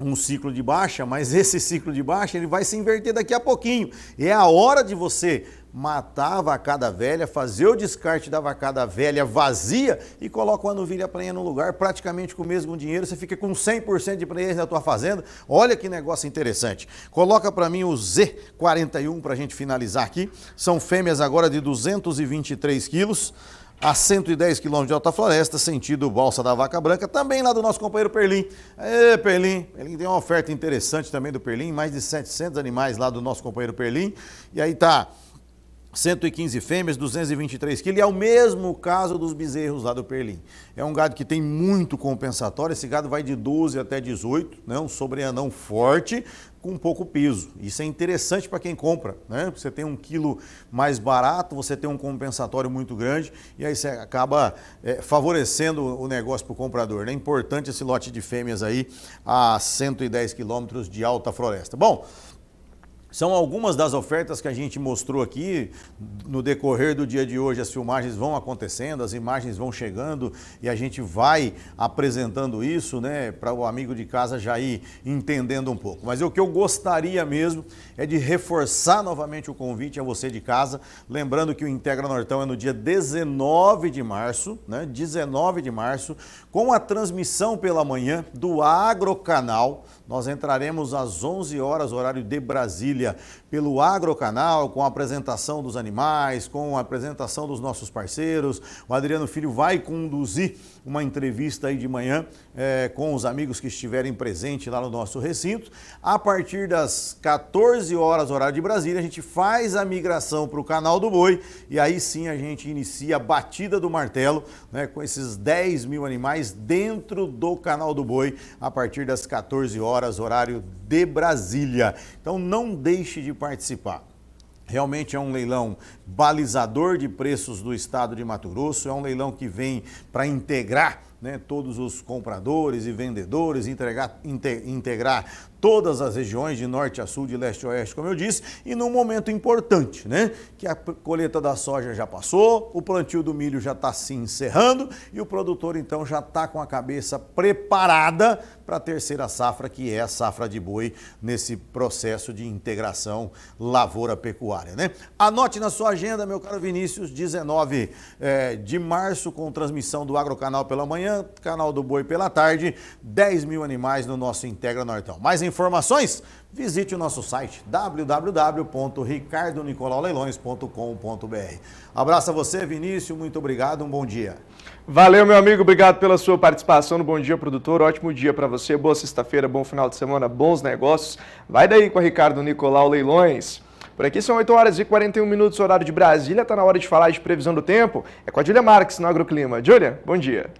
um ciclo de baixa, mas esse ciclo de baixa ele vai se inverter daqui a pouquinho. E é a hora de você matar a vacada velha, fazer o descarte da vacada velha vazia e coloca uma novilha prenha no lugar, praticamente com o mesmo dinheiro, você fica com 100% de prenhez na tua fazenda. Olha que negócio interessante. Coloca para mim o Z41 para a gente finalizar aqui. São fêmeas agora de 223 quilos. A 110 quilômetros de Alta Floresta, sentido Balsa da Vaca Branca, também lá do nosso companheiro Perlim. Perlim tem uma oferta interessante também do Perlim, mais de 700 animais lá do nosso companheiro Perlim. E aí tá 115 fêmeas, 223 quilos, e é o mesmo caso dos bezerros lá do Perlim. É um gado que tem muito compensatório, esse gado vai de 12 até 18, né? Um sobreanão forte, com pouco peso. Isso é interessante para quem compra, né? Você tem um quilo mais barato, você tem um compensatório muito grande, e aí você acaba favorecendo o negócio para o comprador, né? É importante esse lote de fêmeas aí a 110 quilômetros de Alta Floresta. Bom, são algumas das ofertas que a gente mostrou aqui. No decorrer do dia de hoje, as filmagens vão acontecendo, as imagens vão chegando e a gente vai apresentando isso, né, para o amigo de casa já ir entendendo um pouco. Mas o que eu gostaria mesmo é de reforçar novamente o convite a você de casa, lembrando que o Integra Nortão é no dia 19 de março, né, 19 de março, com a transmissão pela manhã do Agrocanal. Nós entraremos às 11 horas, horário de Brasília, pelo Agrocanal, com a apresentação dos animais, com a apresentação dos nossos parceiros. O Adriano Filho vai conduzir uma entrevista aí de manhã com os amigos que estiverem presentes lá no nosso recinto. A partir das 14 horas, horário de Brasília, a gente faz a migração para o Canal do Boi e aí sim a gente inicia a batida do martelo, né, com esses 10 mil animais dentro do Canal do Boi a partir das 14 horas, horário de Brasília. Então não deixe de participar. Realmente é um leilão balizador de preços do estado de Mato Grosso, é um leilão que vem para integrar, né, todos os compradores e vendedores, integrar todas as regiões de norte a sul, de leste a oeste, como eu disse, e num momento importante, né, que a colheita da soja já passou, o plantio do milho já está se encerrando e o produtor então já está com a cabeça preparada para a terceira safra, que é a safra de boi, nesse processo de integração lavoura-pecuária, né? Anote na sua agenda, meu caro Vinícius, 19 de março, com transmissão do Agrocanal pela manhã, Canal do Boi pela tarde, 10 mil animais no nosso Integra Nortão. Mais informações? Visite o nosso site www.ricardonicolaulailões.com.br. Abraço a você, Vinícius, muito obrigado, um bom dia. Valeu, meu amigo, obrigado pela sua participação no Bom Dia Produtor, ótimo dia para você, boa sexta-feira, bom final de semana, bons negócios. Vai daí com a Ricardo Nicolau Leilões. Por aqui são 8 horas e 41 minutos, horário de Brasília, tá na hora de falar de previsão do tempo. É com a Júlia Marques no Agroclima. Júlia, bom dia.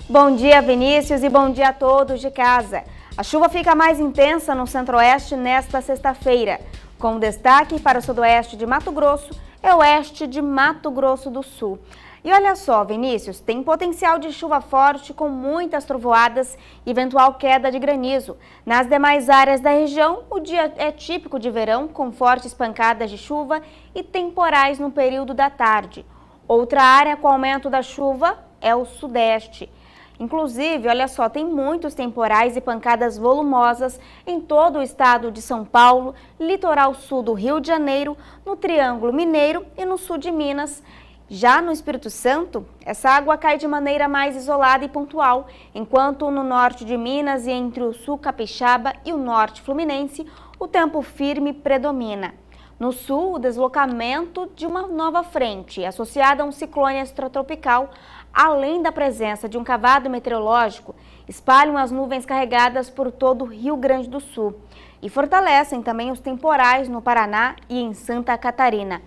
Bom dia, Vinícius, e bom dia a todos de casa. A chuva fica mais intensa no centro-oeste nesta sexta-feira, com destaque para o sudoeste de Mato Grosso e oeste de Mato Grosso do Sul. E olha só, Vinícius, tem potencial de chuva forte com muitas trovoadas e eventual queda de granizo. Nas demais áreas da região, o dia é típico de verão, com fortes pancadas de chuva e temporais no período da tarde. Outra área com aumento da chuva é o sudeste. Inclusive, olha só, tem muitos temporais e pancadas volumosas em todo o estado de São Paulo, litoral sul do Rio de Janeiro, no Triângulo Mineiro e no sul de Minas. Já no Espírito Santo, essa água cai de maneira mais isolada e pontual, enquanto no norte de Minas e entre o sul capixaba e o norte fluminense, o tempo firme predomina. No sul, o deslocamento de uma nova frente, associada a um ciclone extratropical, além da presença de um cavado meteorológico, espalham as nuvens carregadas por todo o Rio Grande do Sul e fortalecem também os temporais no Paraná e em Santa Catarina.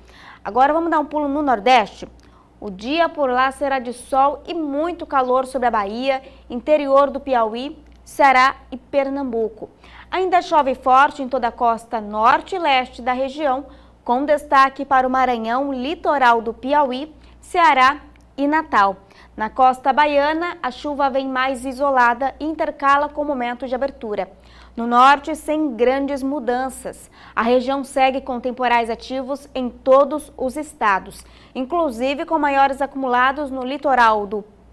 Agora vamos dar um pulo no Nordeste. O dia por lá será de sol e muito calor sobre a Bahia, interior do Piauí, Ceará e Pernambuco. Ainda chove forte em toda a costa norte e leste da região, com destaque para o Maranhão, litoral do Piauí, Ceará e Natal. Na costa baiana, a chuva vem mais isolada e intercala com momentos de abertura. No norte, sem grandes mudanças. A região segue com temporais ativos em todos os estados, inclusive com maiores acumulados no litoral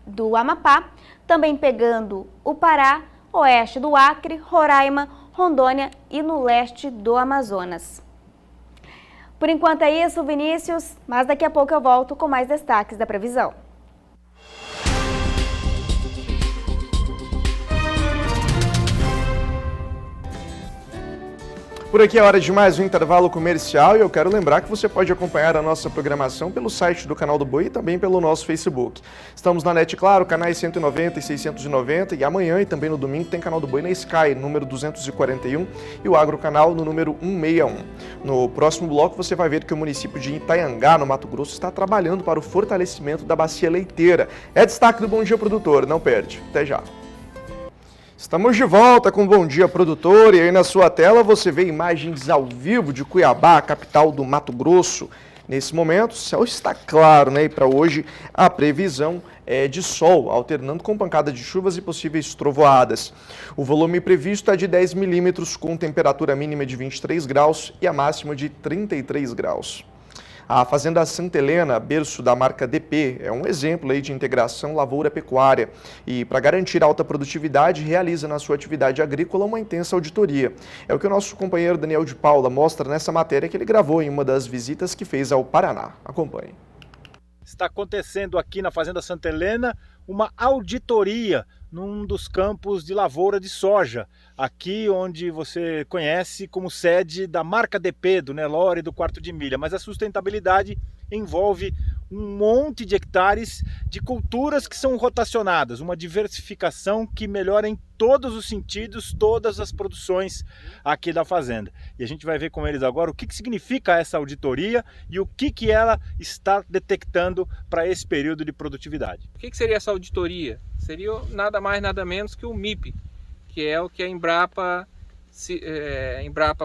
do Amapá, também pegando o Pará, oeste do Acre, Roraima, Rondônia e no leste do Amazonas. Por enquanto é isso, Vinícius, mas daqui a pouco eu volto com mais destaques da previsão. Por aqui é hora de mais um intervalo comercial e eu quero lembrar que você pode acompanhar a nossa programação pelo site do Canal do Boi e também pelo nosso Facebook. Estamos na NET Claro, canais 190 e 690 e amanhã e também no domingo tem Canal do Boi na Sky, número 241 e o Agrocanal no número 161. No próximo bloco você vai ver que o município de Itaiangá, no Mato Grosso, está trabalhando para o fortalecimento da bacia leiteira. É destaque do Bom Dia Produtor, não perde. Até já. Estamos de volta com Bom Dia Produtor e aí na sua tela você vê imagens ao vivo de Cuiabá, capital do Mato Grosso. Nesse momento o céu está claro, né? E para hoje a previsão é de sol, alternando com pancada de chuvas e possíveis trovoadas. O volume previsto é de 10 milímetros com temperatura mínima de 23 graus e a máxima de 33 graus. A Fazenda Santa Helena, berço da marca DP, é um exemplo aí de integração lavoura-pecuária e, para garantir alta produtividade, realiza na sua atividade agrícola uma intensa auditoria. É o que o nosso companheiro Daniel de Paula mostra nessa matéria que ele gravou em uma das visitas que fez ao Paraná. Acompanhe. Está acontecendo aqui na Fazenda Santa Helena uma auditoria num dos campos de lavoura de soja, aqui onde você conhece como sede da marca DP, do Nelore e do Quarto de Milha, mas a sustentabilidade envolve um monte de hectares de culturas que são rotacionadas, uma diversificação que melhora em todos os sentidos, todas as produções aqui da fazenda. E a gente vai ver com eles agora o que significa essa auditoria e o que ela está detectando para esse período de produtividade. O que seria essa auditoria? Seria nada mais, nada menos que o MIP, que é o que a Embrapa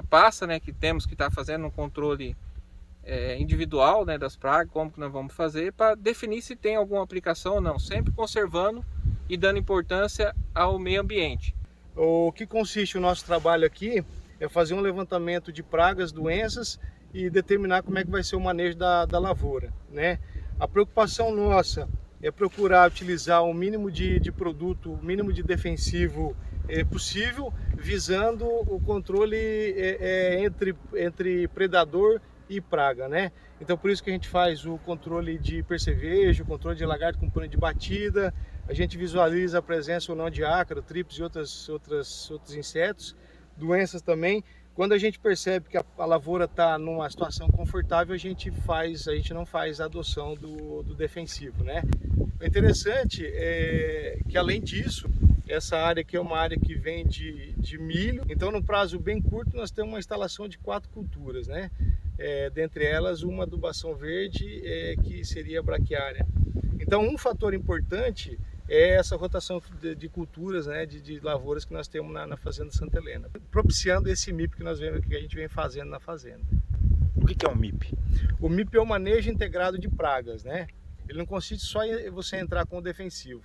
passa, né, que temos que estar fazendo um controle individual, né, das pragas, como que nós vamos fazer para definir se tem alguma aplicação ou não, sempre conservando e dando importância ao meio ambiente. O que consiste o nosso trabalho aqui é fazer um levantamento de pragas, doenças e determinar como é que vai ser o manejo da lavoura, né? A preocupação nossa é procurar utilizar o mínimo de produto, o mínimo de defensivo possível, visando o controle entre predador e praga, né? Então por isso que a gente faz o controle de percevejo, o controle de lagarto com pano de batida, a gente visualiza a presença ou não de ácaro, tripes e outros insetos, doenças também. Quando a gente percebe que a lavoura está numa situação confortável, a gente não faz a adoção do defensivo, né? O interessante é que, além disso, essa área aqui é uma área que vem de milho, então no prazo bem curto nós temos uma instalação de 4 culturas, né? Dentre elas uma adubação verde, que seria a braquiária. Então um fator importante é essa rotação de culturas, né, de lavouras que nós temos na Fazenda Santa Helena, propiciando esse MIP que a gente vem fazendo na fazenda. O que é um MIP? O MIP é o manejo integrado de pragas, né? Ele não consiste só em você entrar com o defensivo.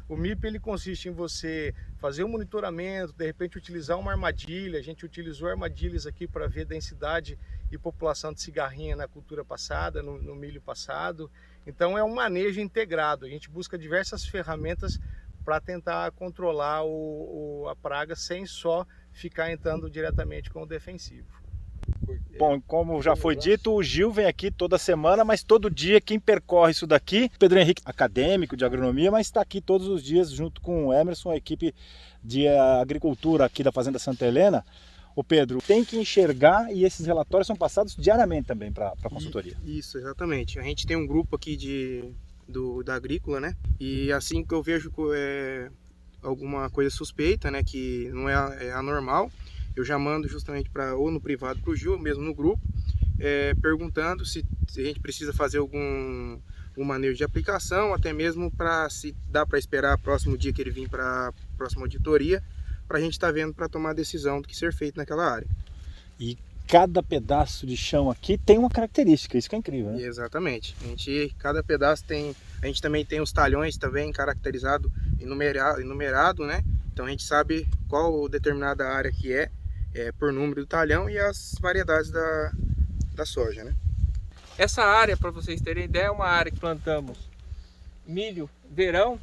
O MIP ele consiste em você fazer um monitoramento, de repente utilizar uma armadilha. A gente utilizou armadilhas aqui para ver densidade e população de cigarrinha na cultura passada, no milho passado. Então é um manejo integrado. A gente busca diversas ferramentas para tentar controlar a praga sem só ficar entrando diretamente com o defensivo. Bom, como já foi dito, o Gil vem aqui toda semana, mas todo dia quem percorre isso daqui, Pedro Henrique, acadêmico de agronomia, mas está aqui todos os dias junto com o Emerson, a equipe de agricultura aqui da Fazenda Santa Helena. O Pedro tem que enxergar e esses relatórios são passados diariamente também para a consultoria. Isso, exatamente. A gente tem um grupo aqui da agrícola, né? E assim que eu vejo alguma coisa suspeita, né, que não é anormal, eu já mando justamente ou no privado para o Gil, mesmo no grupo, perguntando se a gente precisa fazer algum manejo de aplicação, até mesmo se dá para esperar o próximo dia que ele vir para a próxima auditoria, para a gente estar vendo para tomar a decisão do que ser feito naquela área. E cada pedaço de chão aqui tem uma característica, isso que é incrível, né? Exatamente. Cada pedaço a gente também tem os talhões também caracterizado e numerado, né? Então a gente sabe qual determinada área que é por número do talhão e as variedades da soja, né? Essa área, para vocês terem ideia, é uma área que plantamos milho verão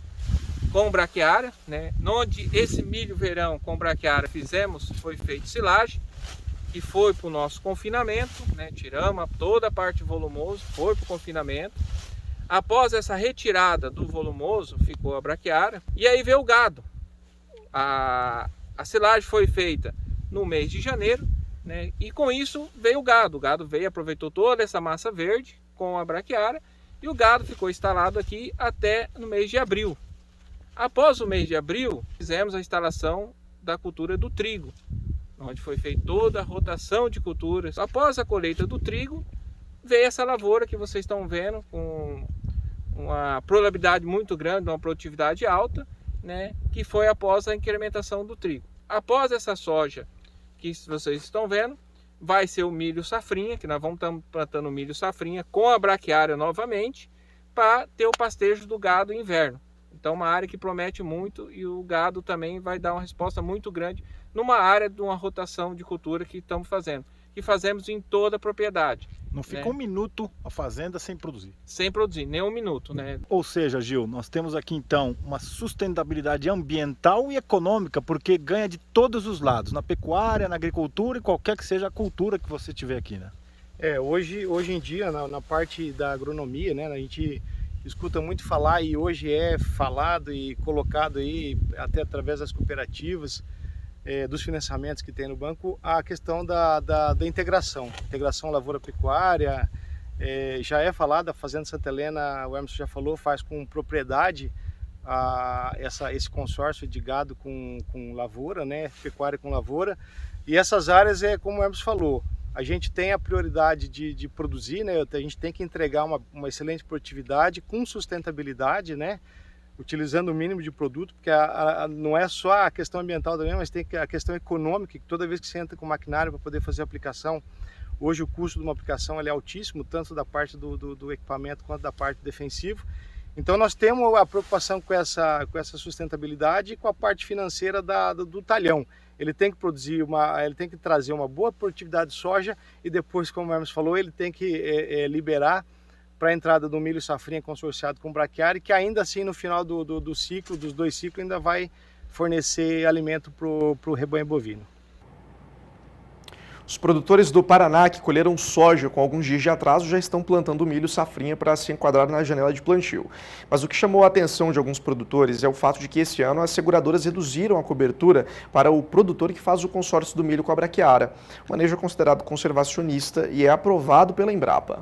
com braquiária, né? Onde esse milho verão com braquiária foi feito silagem, que foi para o nosso confinamento, né? Tiramos toda a parte volumosa, foi para o confinamento. Após essa retirada do volumoso, ficou a braquiária, e aí veio o gado. A silagem foi feita no mês de janeiro, né? E com isso veio o gado. O gado veio, aproveitou toda essa massa verde com a braquiária, e o gado ficou instalado aqui até no mês de abril. Após o mês de abril, fizemos a instalação da cultura do trigo, onde foi feita toda a rotação de culturas. Após a colheita do trigo, veio essa lavoura que vocês estão vendo, com uma probabilidade muito grande, uma produtividade alta, né, que foi após a incrementação do trigo. Após essa soja que vocês estão vendo, vai ser o milho safrinha, que nós vamos estar plantando o milho safrinha com a braquiária novamente, para ter o pastejo do gado inverno. Então uma área que promete muito, e o gado também vai dar uma resposta muito grande numa área de uma rotação de cultura que estamos fazendo, que fazemos em toda a propriedade. Não fica um minuto a fazenda sem produzir. Sem produzir, nem um minuto, né? Ou seja, Gil, nós temos aqui então uma sustentabilidade ambiental e econômica, porque ganha de todos os lados, na pecuária, na agricultura e qualquer que seja a cultura que você tiver aqui, né? Hoje em dia, na parte da agronomia, né, a gente escuta muito falar, e hoje é falado e colocado aí, até através das cooperativas, dos financiamentos que tem no banco, a questão da integração lavoura-pecuária. Já é falada, a Fazenda Santa Helena, o Emerson já falou, faz com propriedade esse consórcio de gado com lavoura, né, pecuária com lavoura, e essas áreas como o Emerson falou, a gente tem a prioridade de produzir, né, a gente tem que entregar uma excelente produtividade com sustentabilidade, né, utilizando o mínimo de produto, porque não é só a questão ambiental também, mas tem a questão econômica, que toda vez que você entra com maquinário para poder fazer a aplicação, hoje o custo de uma aplicação é altíssimo, tanto da parte do equipamento quanto da parte defensiva. Então nós temos a preocupação com essa sustentabilidade e com a parte financeira do talhão. Ele tem que produzir ele tem que trazer uma boa produtividade de soja e depois, como o Hermes falou, ele tem que liberar para a entrada do milho safrinha consorciado com braquiária, que ainda assim no final do ciclo, dos 2 ciclos, ainda vai fornecer alimento para o rebanho bovino. Os produtores do Paraná que colheram soja com alguns dias de atraso já estão plantando milho safrinha para se enquadrar na janela de plantio. Mas o que chamou a atenção de alguns produtores é o fato de que esse ano as seguradoras reduziram a cobertura para o produtor que faz o consórcio do milho com a braquiária. O manejo é considerado conservacionista e é aprovado pela Embrapa.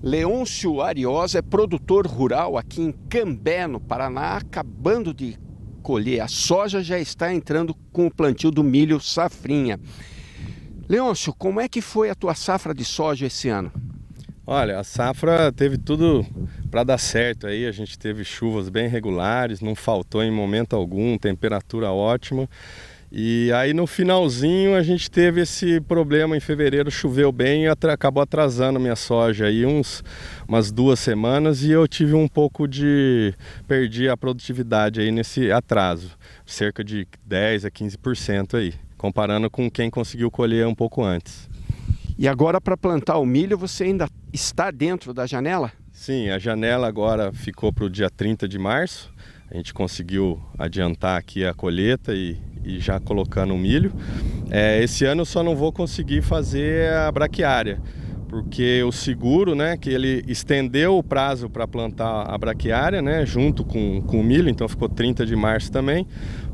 Leôncio Ariosa é produtor rural aqui em Cambé, no Paraná, acabando de colher a soja, já está entrando com o plantio do milho safrinha. Leôncio, como é que foi a tua safra de soja esse ano? Olha, a safra teve tudo para dar certo aí, a gente teve chuvas bem regulares, não faltou em momento algum, temperatura ótima. E aí no finalzinho a gente teve esse problema, em fevereiro choveu bem e acabou atrasando minha soja aí umas 2 semanas e eu tive um pouco perdi a produtividade aí nesse atraso, cerca de 10 a 15% aí, comparando com quem conseguiu colher um pouco antes. E agora para plantar o milho você ainda está dentro da janela? Sim, a janela agora ficou para o dia 30 de março, a gente conseguiu adiantar aqui a colheita e já colocando o milho. Esse ano eu só não vou conseguir fazer a braquiária, porque o seguro, né, que ele estendeu o prazo para plantar a braquiária, né, junto com o milho, então ficou 30 de março também.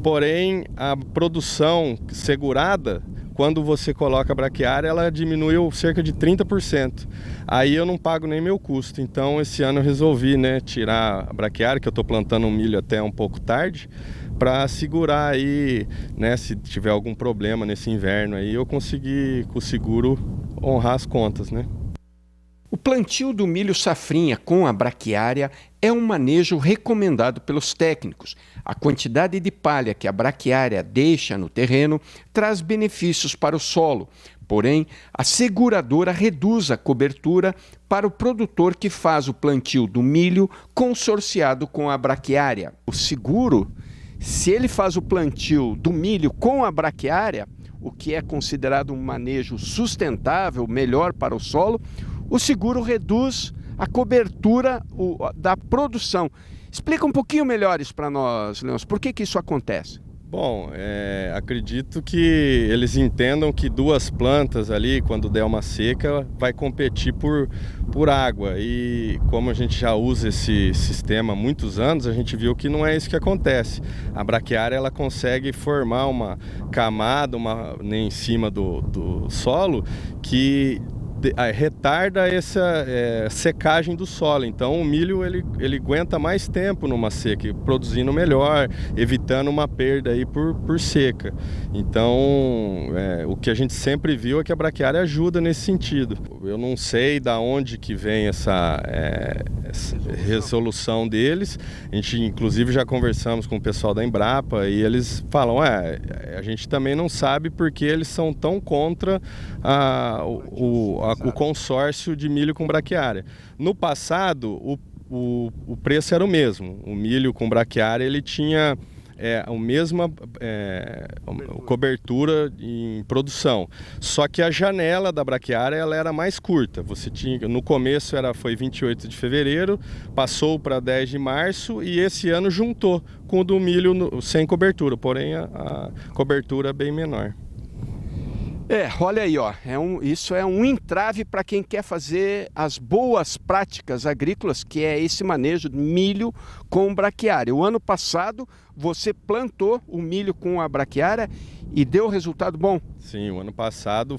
Porém, a produção segurada, quando você coloca a braquiária, ela diminuiu cerca de 30%. Aí eu não pago nem meu custo. Então esse ano eu resolvi, né, tirar a braquiária, que eu estou plantando o milho até um pouco tarde, para segurar aí, né, se tiver algum problema nesse inverno aí, eu conseguir com o seguro honrar as contas, né? O plantio do milho safrinha com a braquiária é um manejo recomendado pelos técnicos. A quantidade de palha que a braquiária deixa no terreno traz benefícios para o solo. Porém, a seguradora reduz a cobertura para o produtor que faz o plantio do milho consorciado com a braquiária. O seguro, se ele faz o plantio do milho com a braquiária, o que é considerado um manejo sustentável, melhor para o solo, o seguro reduz a cobertura da produção. Explica um pouquinho melhor isso para nós, Leôncio. Por que isso acontece? Bom, acredito que eles entendam que 2 plantas ali, quando der uma seca, vai competir por água. E como a gente já usa esse sistema há muitos anos, a gente viu que não é isso que acontece. A braquiária ela consegue formar uma camada em cima do solo que retarda essa secagem do solo. Então o milho ele aguenta mais tempo numa seca, produzindo melhor, evitando uma perda aí por seca. Então o que a gente sempre viu é que a braquiária ajuda nesse sentido. Eu não sei da onde que vem essa resolução deles. A gente inclusive já conversamos com o pessoal da Embrapa e eles falam, a gente também não sabe porque eles são tão contra o consórcio de milho com braquiária. No passado, o preço era o mesmo. O milho com braquiária ele tinha a mesma cobertura em produção. Só que a janela da braquiária ela era mais curta. Você tinha, no começo foi 28 de fevereiro, passou para 10 de março e esse ano juntou com o do milho sem cobertura, porém a cobertura bem menor. Olha aí, ó, isso é um entrave para quem quer fazer as boas práticas agrícolas, que é esse manejo de milho com braquiária. O ano passado você plantou o milho com a braquiária e deu resultado bom? Sim, o ano passado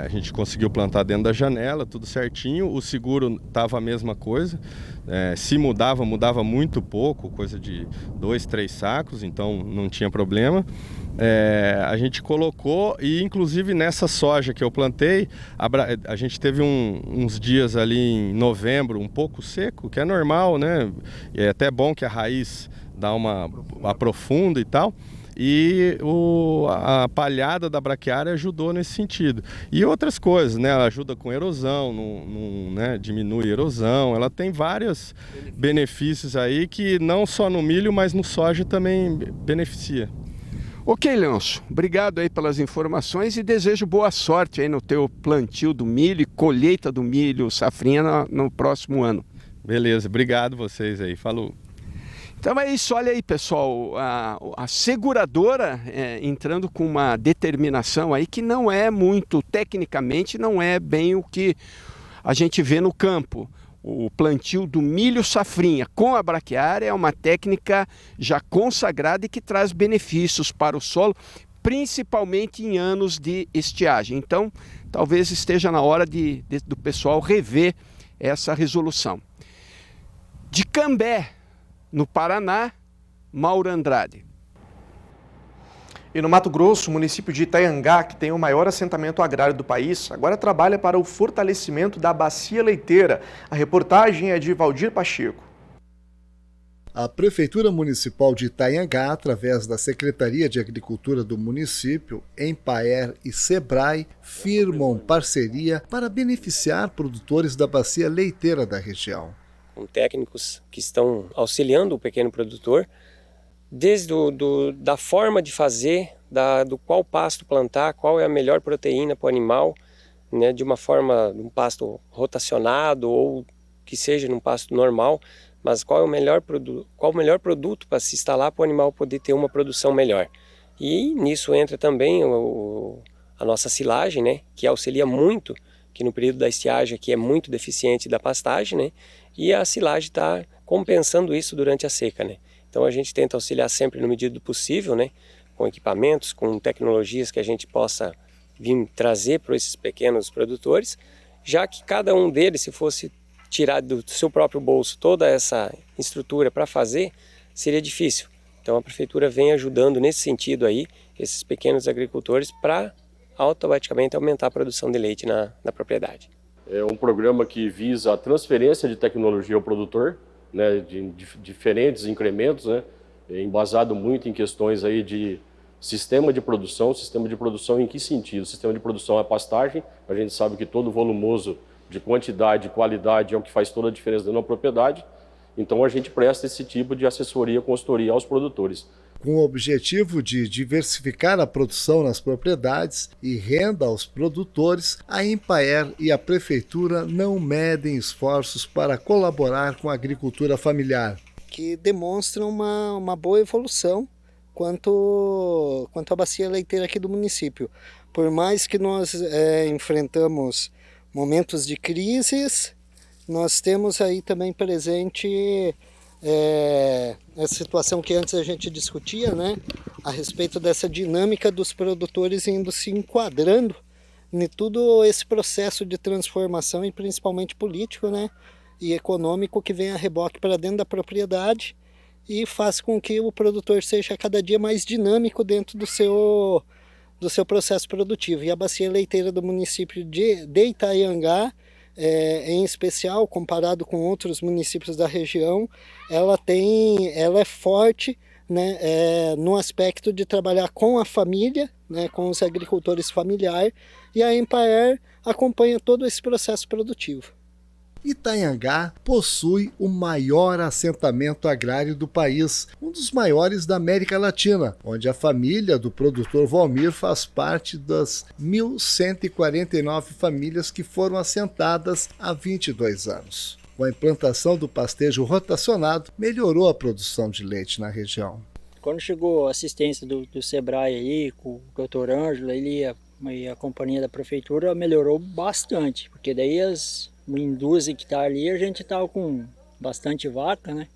a gente conseguiu plantar dentro da janela, tudo certinho. O seguro estava a mesma coisa. Se mudava muito pouco, coisa de 2, 3 sacos, então não tinha problema. a gente colocou, e inclusive nessa soja que eu plantei, a gente teve uns dias ali em novembro um pouco seco, que é normal, né? É até bom que a raiz dá uma aprofunda e tal. E a palhada da braquiária ajudou nesse sentido. E outras coisas, né? Ela ajuda com erosão, né? Diminui a erosão. Ela tem vários benefícios aí que não só no milho, mas no soja também beneficia. Ok, Leôncio, obrigado aí pelas informações e desejo boa sorte aí no teu plantio do milho e colheita do milho safrinha no próximo ano. Beleza, obrigado vocês aí, falou. Então é isso, olha aí pessoal, a seguradora entrando com uma determinação aí que não é muito, tecnicamente não é bem o que a gente vê no campo. O plantio do milho safrinha com a braquiária é uma técnica já consagrada e que traz benefícios para o solo, principalmente em anos de estiagem. Então talvez esteja na hora do pessoal rever essa resolução. De Cambé, no Paraná, Mauro Andrade. E no Mato Grosso, o município de Itaiangá, que tem o maior assentamento agrário do país, agora trabalha para o fortalecimento da bacia leiteira. A reportagem é de Valdir Pacheco. A Prefeitura Municipal de Itaiangá, através da Secretaria de Agricultura do município, Empaer e Sebrae, firmam parceria para beneficiar produtores da bacia leiteira da região. Com técnicos que estão auxiliando o pequeno produtor, desde da forma de fazer, do qual pasto plantar, qual é a melhor proteína para o animal, né, de uma forma, de um pasto rotacionado ou que seja num pasto normal, mas qual é o melhor produto para se instalar para o animal poder ter uma produção melhor. E nisso entra também a nossa silagem, né, que auxilia muito, que no período da estiagem aqui é muito deficiente da pastagem, né, e a silagem está compensando isso durante a seca, né. Então a gente tenta auxiliar sempre no medida do possível, né, com equipamentos, com tecnologias que a gente possa vir trazer para esses pequenos produtores, já que cada um deles, se fosse tirar do seu próprio bolso toda essa estrutura para fazer, seria difícil. Então a prefeitura vem ajudando nesse sentido aí, esses pequenos agricultores, para automaticamente aumentar a produção de leite na propriedade. É um programa que visa a transferência de tecnologia ao produtor, né, de diferentes incrementos, né, embasado muito em questões aí de sistema de produção em que sentido? Sistema de produção é pastagem, a gente sabe que todo volumoso de quantidade e qualidade é o que faz toda a diferença dentro da propriedade, então a gente presta esse tipo de assessoria, consultoria aos produtores. Com o objetivo de diversificar a produção nas propriedades e renda aos produtores, a Empaer e a Prefeitura não medem esforços para colaborar com a agricultura familiar. Que demonstram uma boa evolução quanto à bacia leiteira aqui do município. Por mais que nós enfrentamos momentos de crises, nós temos aí também presente essa situação que antes a gente discutia, né, a respeito dessa dinâmica dos produtores indo se enquadrando em todo esse processo de transformação e principalmente político, né, e econômico que vem a reboque para dentro da propriedade e faz com que o produtor seja cada dia mais dinâmico dentro do seu processo produtivo. E a bacia leiteira do município de Itaiangá, em especial, comparado com outros municípios da região, ela é forte, né, no aspecto de trabalhar com a família, né, com os agricultores familiares, e a Empaer acompanha todo esse processo produtivo. Itaiangá possui o maior assentamento agrário do país, um dos maiores da América Latina, onde a família do produtor Valmir faz parte das 1.149 famílias que foram assentadas há 22 anos. Com a implantação do pastejo rotacionado, melhorou a produção de leite na região. Quando chegou a assistência do Sebrae aí, com o Dr. Ângelo e a companhia da prefeitura, melhorou bastante, porque daí em 2 hectares ali a gente estava com bastante vaca, né?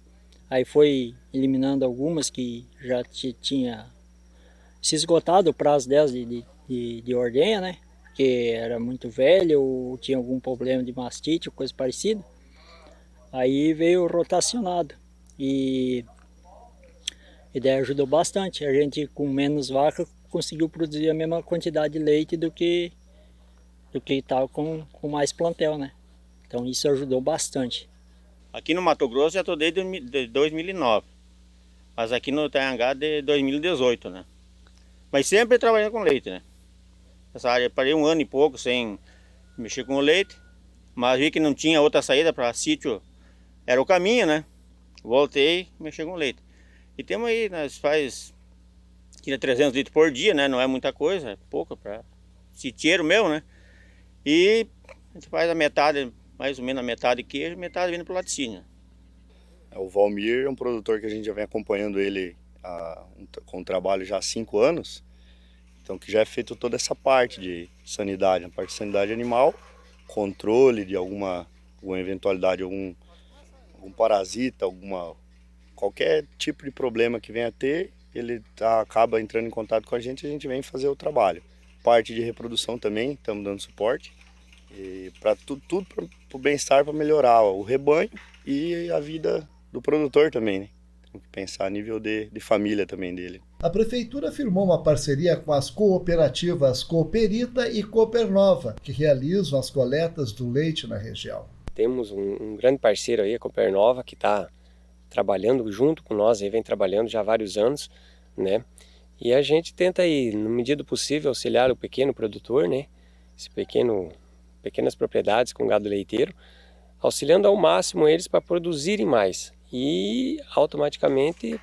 Aí foi eliminando algumas que já tinha se esgotado o prazo delas de ordenha, né? Porque era muito velha ou tinha algum problema de mastite ou coisa parecida. Aí veio rotacionado. E E daí ajudou bastante. A gente com menos vaca conseguiu produzir a mesma quantidade de leite do que estava com mais plantel, né? Então isso ajudou bastante. Aqui no Mato Grosso já estou desde 2009, mas aqui no Tanhangá de 2018, né? Mas sempre trabalhando com leite, né? Essa área, parei 1 ano e pouco sem mexer com o leite, mas vi que não tinha outra saída para sítio, era o caminho, né? Voltei e mexi com leite. E temos aí, nós faz 300 litros por dia, né? Não é muita coisa, é pouco para sitieiro meu, né? E a gente faz a metade, mais ou menos a metade de queijo, metade vindo para o laticínio. O Valmir é um produtor que a gente já vem acompanhando ele com o trabalho já há 5 anos. Então que já é feito toda essa parte de sanidade, a parte de sanidade animal, controle de alguma eventualidade, algum parasita, qualquer tipo de problema que venha a ter, ele acaba entrando em contato com a gente vem fazer o trabalho. Parte de reprodução também, estamos dando suporte, para tudo para o bem-estar, para melhorar o rebanho e a vida do produtor também, né? Tem que pensar a nível de família também dele. A Prefeitura firmou uma parceria com as cooperativas Cooperita e Coopernova, que realizam as coletas do leite na região. Temos um grande parceiro aí, a Coopernova, que está trabalhando junto com nós, aí vem trabalhando já há vários anos, né? E a gente tenta aí, na medida do possível, auxiliar o pequeno produtor, né? Pequenas propriedades com gado leiteiro, auxiliando ao máximo eles para produzirem mais. E automaticamente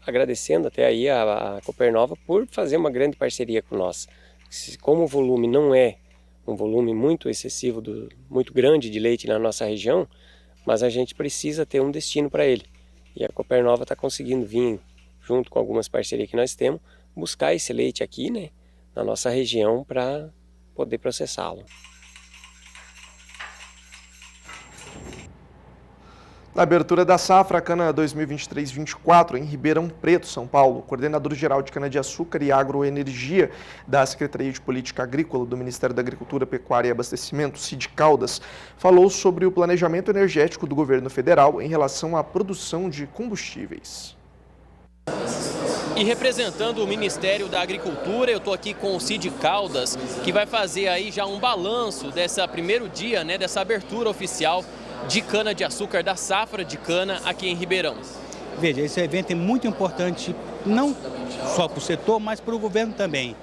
agradecendo até aí a Coopernova por fazer uma grande parceria com nós. Como o volume não é um volume muito excessivo, muito grande de leite na nossa região, mas a gente precisa ter um destino para ele. E a Coopernova está conseguindo vir, junto com algumas parcerias que nós temos, buscar esse leite aqui, né, na nossa região para poder processá-lo. Na abertura da safra cana 2023-24 em Ribeirão Preto, São Paulo, o coordenador-geral de cana-de-açúcar e agroenergia da Secretaria de Política Agrícola do Ministério da Agricultura, Pecuária e Abastecimento, Cid Caldas, falou sobre o planejamento energético do governo federal em relação à produção de combustíveis. E representando o Ministério da Agricultura, eu estou aqui com o Cid Caldas, que vai fazer aí já um balanço desse primeiro dia, né, dessa abertura oficial de cana-de-açúcar, da safra de cana aqui em Ribeirão. Veja, esse evento é muito importante, não só para o setor, mas para o governo também.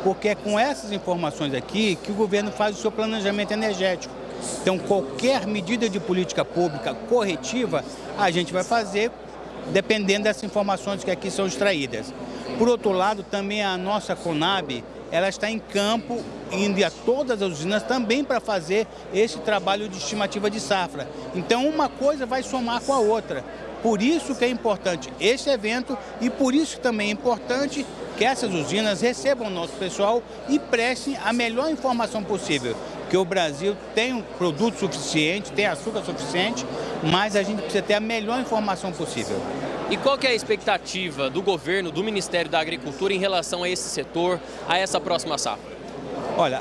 Porque é com essas informações aqui que o governo faz o seu planejamento energético. Então, qualquer medida de política pública corretiva, a gente vai fazer dependendo dessas informações que aqui são extraídas. Por outro lado, também a nossa Conab, ela está em campo, indo a todas as usinas também para fazer esse trabalho de estimativa de safra. Então, uma coisa vai somar com a outra. Por isso que é importante esse evento e por isso também é importante que essas usinas recebam o nosso pessoal e prestem a melhor informação possível. Porque o Brasil tem um produto suficiente, tem açúcar suficiente, mas a gente precisa ter a melhor informação possível. E qual que é a expectativa do governo, do Ministério da Agricultura em relação a esse setor, a essa próxima safra? Olha,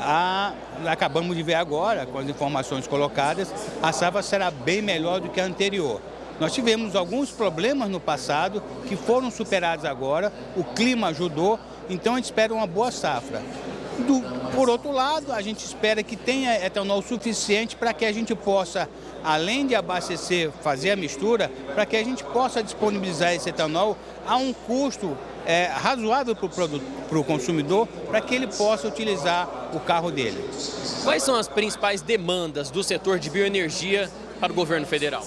acabamos de ver agora, com as informações colocadas, a safra será bem melhor do que a anterior. Nós tivemos alguns problemas no passado que foram superados agora, o clima ajudou, então a gente espera uma boa safra. Por outro lado, a gente espera que tenha etanol suficiente para que a gente possa, além de abastecer, fazer a mistura, para que a gente possa disponibilizar esse etanol a um custo razoável para o consumidor, para que ele possa utilizar o carro dele. Quais são as principais demandas do setor de bioenergia para o governo federal?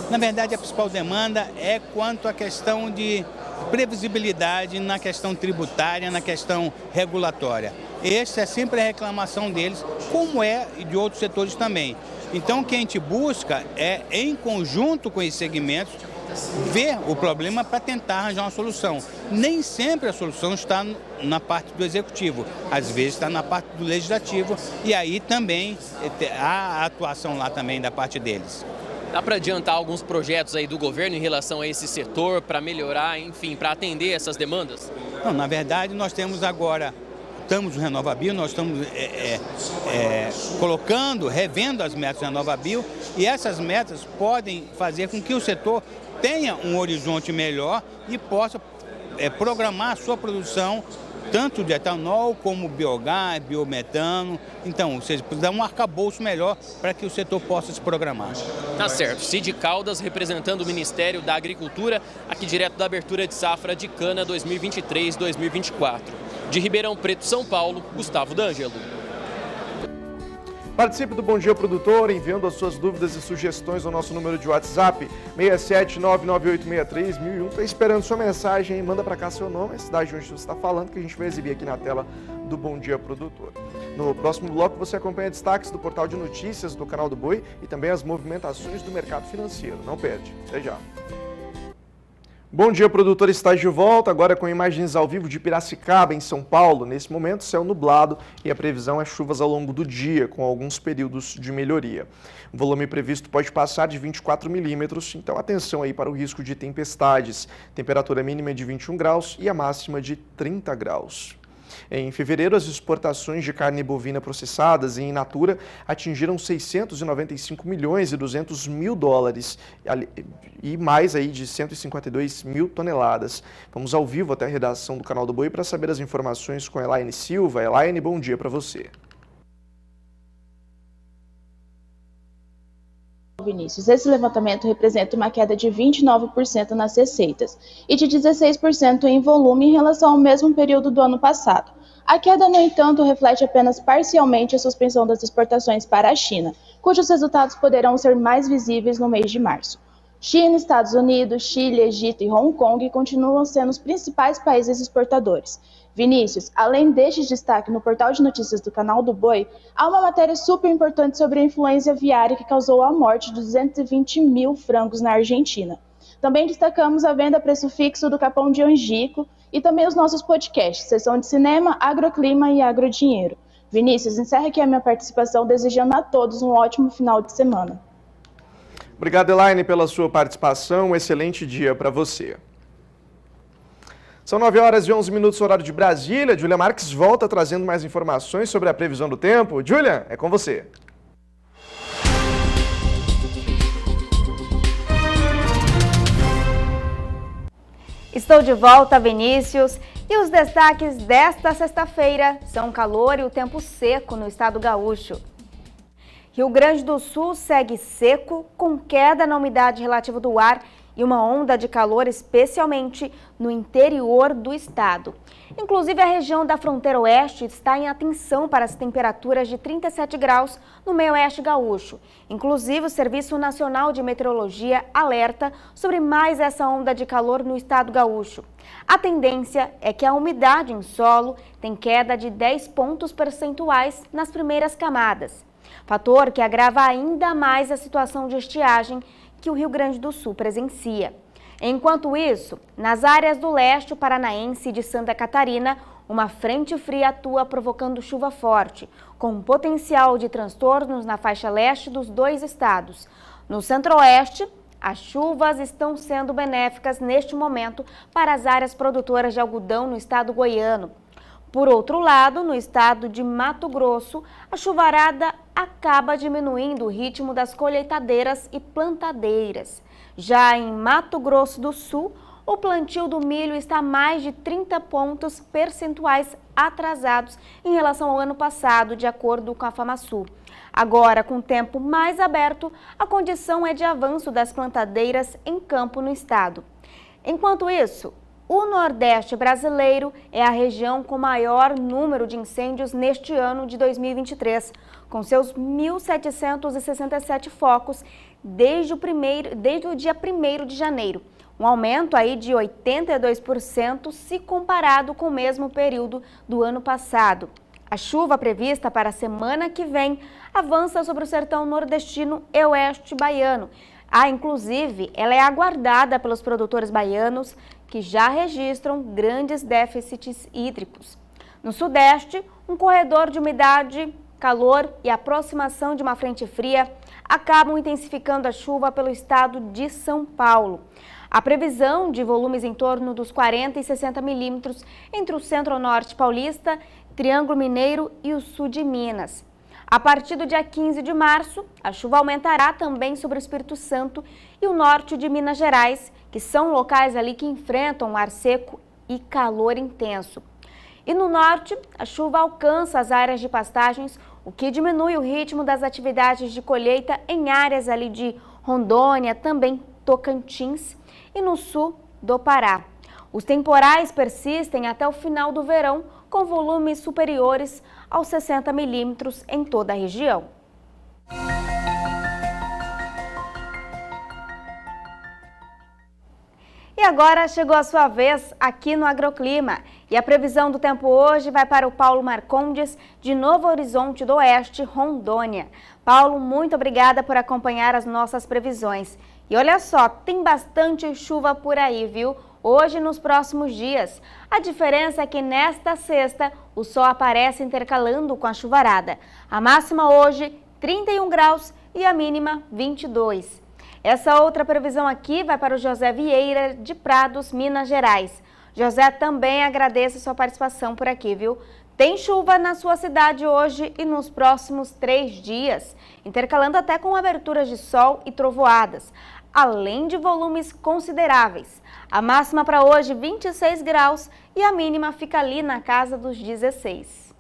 Na verdade, a principal demanda é quanto à questão de previsibilidade na questão tributária, na questão regulatória. Essa é sempre a reclamação deles, como é de outros setores também. Então, o que a gente busca é, em conjunto com esses segmentos, ver o problema para tentar arranjar uma solução. Nem sempre a solução está na parte do executivo, às vezes está na parte do legislativo e aí também há a atuação lá também da parte deles. Dá para adiantar alguns projetos aí do governo em relação a esse setor para melhorar, enfim, para atender essas demandas? Não, na verdade, nós temos agora, estamos no RenovaBio, nós estamos revendo as metas do RenovaBio e essas metas podem fazer com que o setor tenha um horizonte melhor e possa programar a sua produção, tanto de etanol como biogás, biometano. Então, ou seja, dar um arcabouço melhor para que o setor possa se programar. Tá certo. Cid Caldas, representando o Ministério da Agricultura, aqui direto da abertura de safra de cana 2023-2024. De Ribeirão Preto, São Paulo, Gustavo D'Angelo. Participe do Bom Dia Produtor enviando as suas dúvidas e sugestões ao nosso número de WhatsApp 67998631001. Estou esperando sua mensagem, manda para cá seu nome, a cidade onde você está falando, que a gente vai exibir aqui na tela do Bom Dia Produtor. No próximo bloco você acompanha destaques do portal de notícias do Canal do Boi e também as movimentações do mercado financeiro. Não perde, até já. Bom Dia Produtor está de volta, agora com imagens ao vivo de Piracicaba, em São Paulo. Nesse momento, céu nublado e a previsão é chuvas ao longo do dia, com alguns períodos de melhoria. O volume previsto pode passar de 24 milímetros, então atenção aí para o risco de tempestades. Temperatura mínima de 21 graus e a máxima de 30 graus. Em fevereiro, as exportações de carne bovina processadas em in natura atingiram 695 milhões e 200 mil dólares e mais aí de 152 mil toneladas. Vamos ao vivo até a redação do Canal do Boi para saber as informações com a Elaine Silva. Elaine, bom dia para você. Vinícius, esse levantamento representa uma queda de 29% nas receitas e de 16% em volume em relação ao mesmo período do ano passado. A queda, no entanto, reflete apenas parcialmente a suspensão das exportações para a China, cujos resultados poderão ser mais visíveis no mês de março. China, Estados Unidos, Chile, Egito e Hong Kong continuam sendo os principais países exportadores. Vinícius, além deste destaque no portal de notícias do Canal do Boi, há uma matéria super importante sobre a influenza aviária que causou a morte de 220 mil frangos na Argentina. Também destacamos a venda a preço fixo do capão de Angico e também os nossos podcasts, Sessão de Cinema, Agroclima e Agrodinheiro. Vinícius, encerra aqui a minha participação desejando a todos um ótimo final de semana. Obrigado, Elaine, pela sua participação. Um excelente dia para você. São 9h11, horário de Brasília. Júlia Marques volta trazendo mais informações sobre a previsão do tempo. Júlia, é com você. Estou de volta, Vinícius. E os destaques desta sexta-feira são calor e o tempo seco no estado gaúcho. Rio Grande do Sul segue seco, com queda na umidade relativa do ar e uma onda de calor, especialmente no interior do estado. Inclusive, a região da fronteira oeste está em atenção para as temperaturas de 37 graus no meio-oeste gaúcho. Inclusive, o Serviço Nacional de Meteorologia alerta sobre mais essa onda de calor no estado gaúcho. A tendência é que a umidade em solo tem queda de 10 pontos percentuais nas primeiras camadas, fator que agrava ainda mais a situação de estiagem que o Rio Grande do Sul presencia. Enquanto isso, nas áreas do leste paranaense e de Santa Catarina, uma frente fria atua provocando chuva forte, com potencial de transtornos na faixa leste dos dois estados. No centro-oeste, as chuvas estão sendo benéficas neste momento para as áreas produtoras de algodão no estado goiano. Por outro lado, no estado de Mato Grosso, a chuvarada acaba diminuindo o ritmo das colheitadeiras e plantadeiras. Já em Mato Grosso do Sul, o plantio do milho está mais de 30 pontos percentuais atrasados em relação ao ano passado, de acordo com a FamaSul. Agora, com o tempo mais aberto, a condição é de avanço das plantadeiras em campo no estado. Enquanto isso, o Nordeste brasileiro é a região com maior número de incêndios neste ano de 2023, com seus 1.767 focos desde o dia 1º de janeiro, um aumento aí de 82% se comparado com o mesmo período do ano passado. A chuva prevista para a semana que vem avança sobre o sertão nordestino e oeste baiano. Inclusive, ela é aguardada pelos produtores baianos que já registram grandes déficits hídricos. No sudeste, um corredor de umidade, calor e aproximação de uma frente fria acabam intensificando a chuva pelo estado de São Paulo. A previsão de volumes em torno dos 40 e 60 milímetros entre o centro-norte paulista, Triângulo Mineiro e o sul de Minas. A partir do dia 15 de março, a chuva aumentará também sobre o Espírito Santo e o norte de Minas Gerais, que são locais ali que enfrentam um ar seco e calor intenso. E no norte, a chuva alcança as áreas de pastagens, o que diminui o ritmo das atividades de colheita em áreas ali de Rondônia, também Tocantins e no sul do Pará. Os temporais persistem até o final do verão, com volumes superiores aos 60 milímetros em toda a região. E agora chegou a sua vez aqui no Agroclima. E a previsão do tempo hoje vai para o Paulo Marcondes, de Novo Horizonte do Oeste, Rondônia. Paulo, muito obrigada por acompanhar as nossas previsões. E olha só, tem bastante chuva por aí, viu? Hoje e nos próximos dias. A diferença é que nesta sexta o sol aparece intercalando com a chuvarada. A máxima hoje, 31 graus e a mínima, 22. Essa outra previsão aqui vai para o José Vieira, de Prados, Minas Gerais. José, também agradeço a sua participação por aqui, viu? Tem chuva na sua cidade hoje e nos próximos 3 dias, intercalando até com aberturas de sol e trovoadas, além de volumes consideráveis. A máxima para hoje, 26 graus e a mínima fica ali na casa dos 16.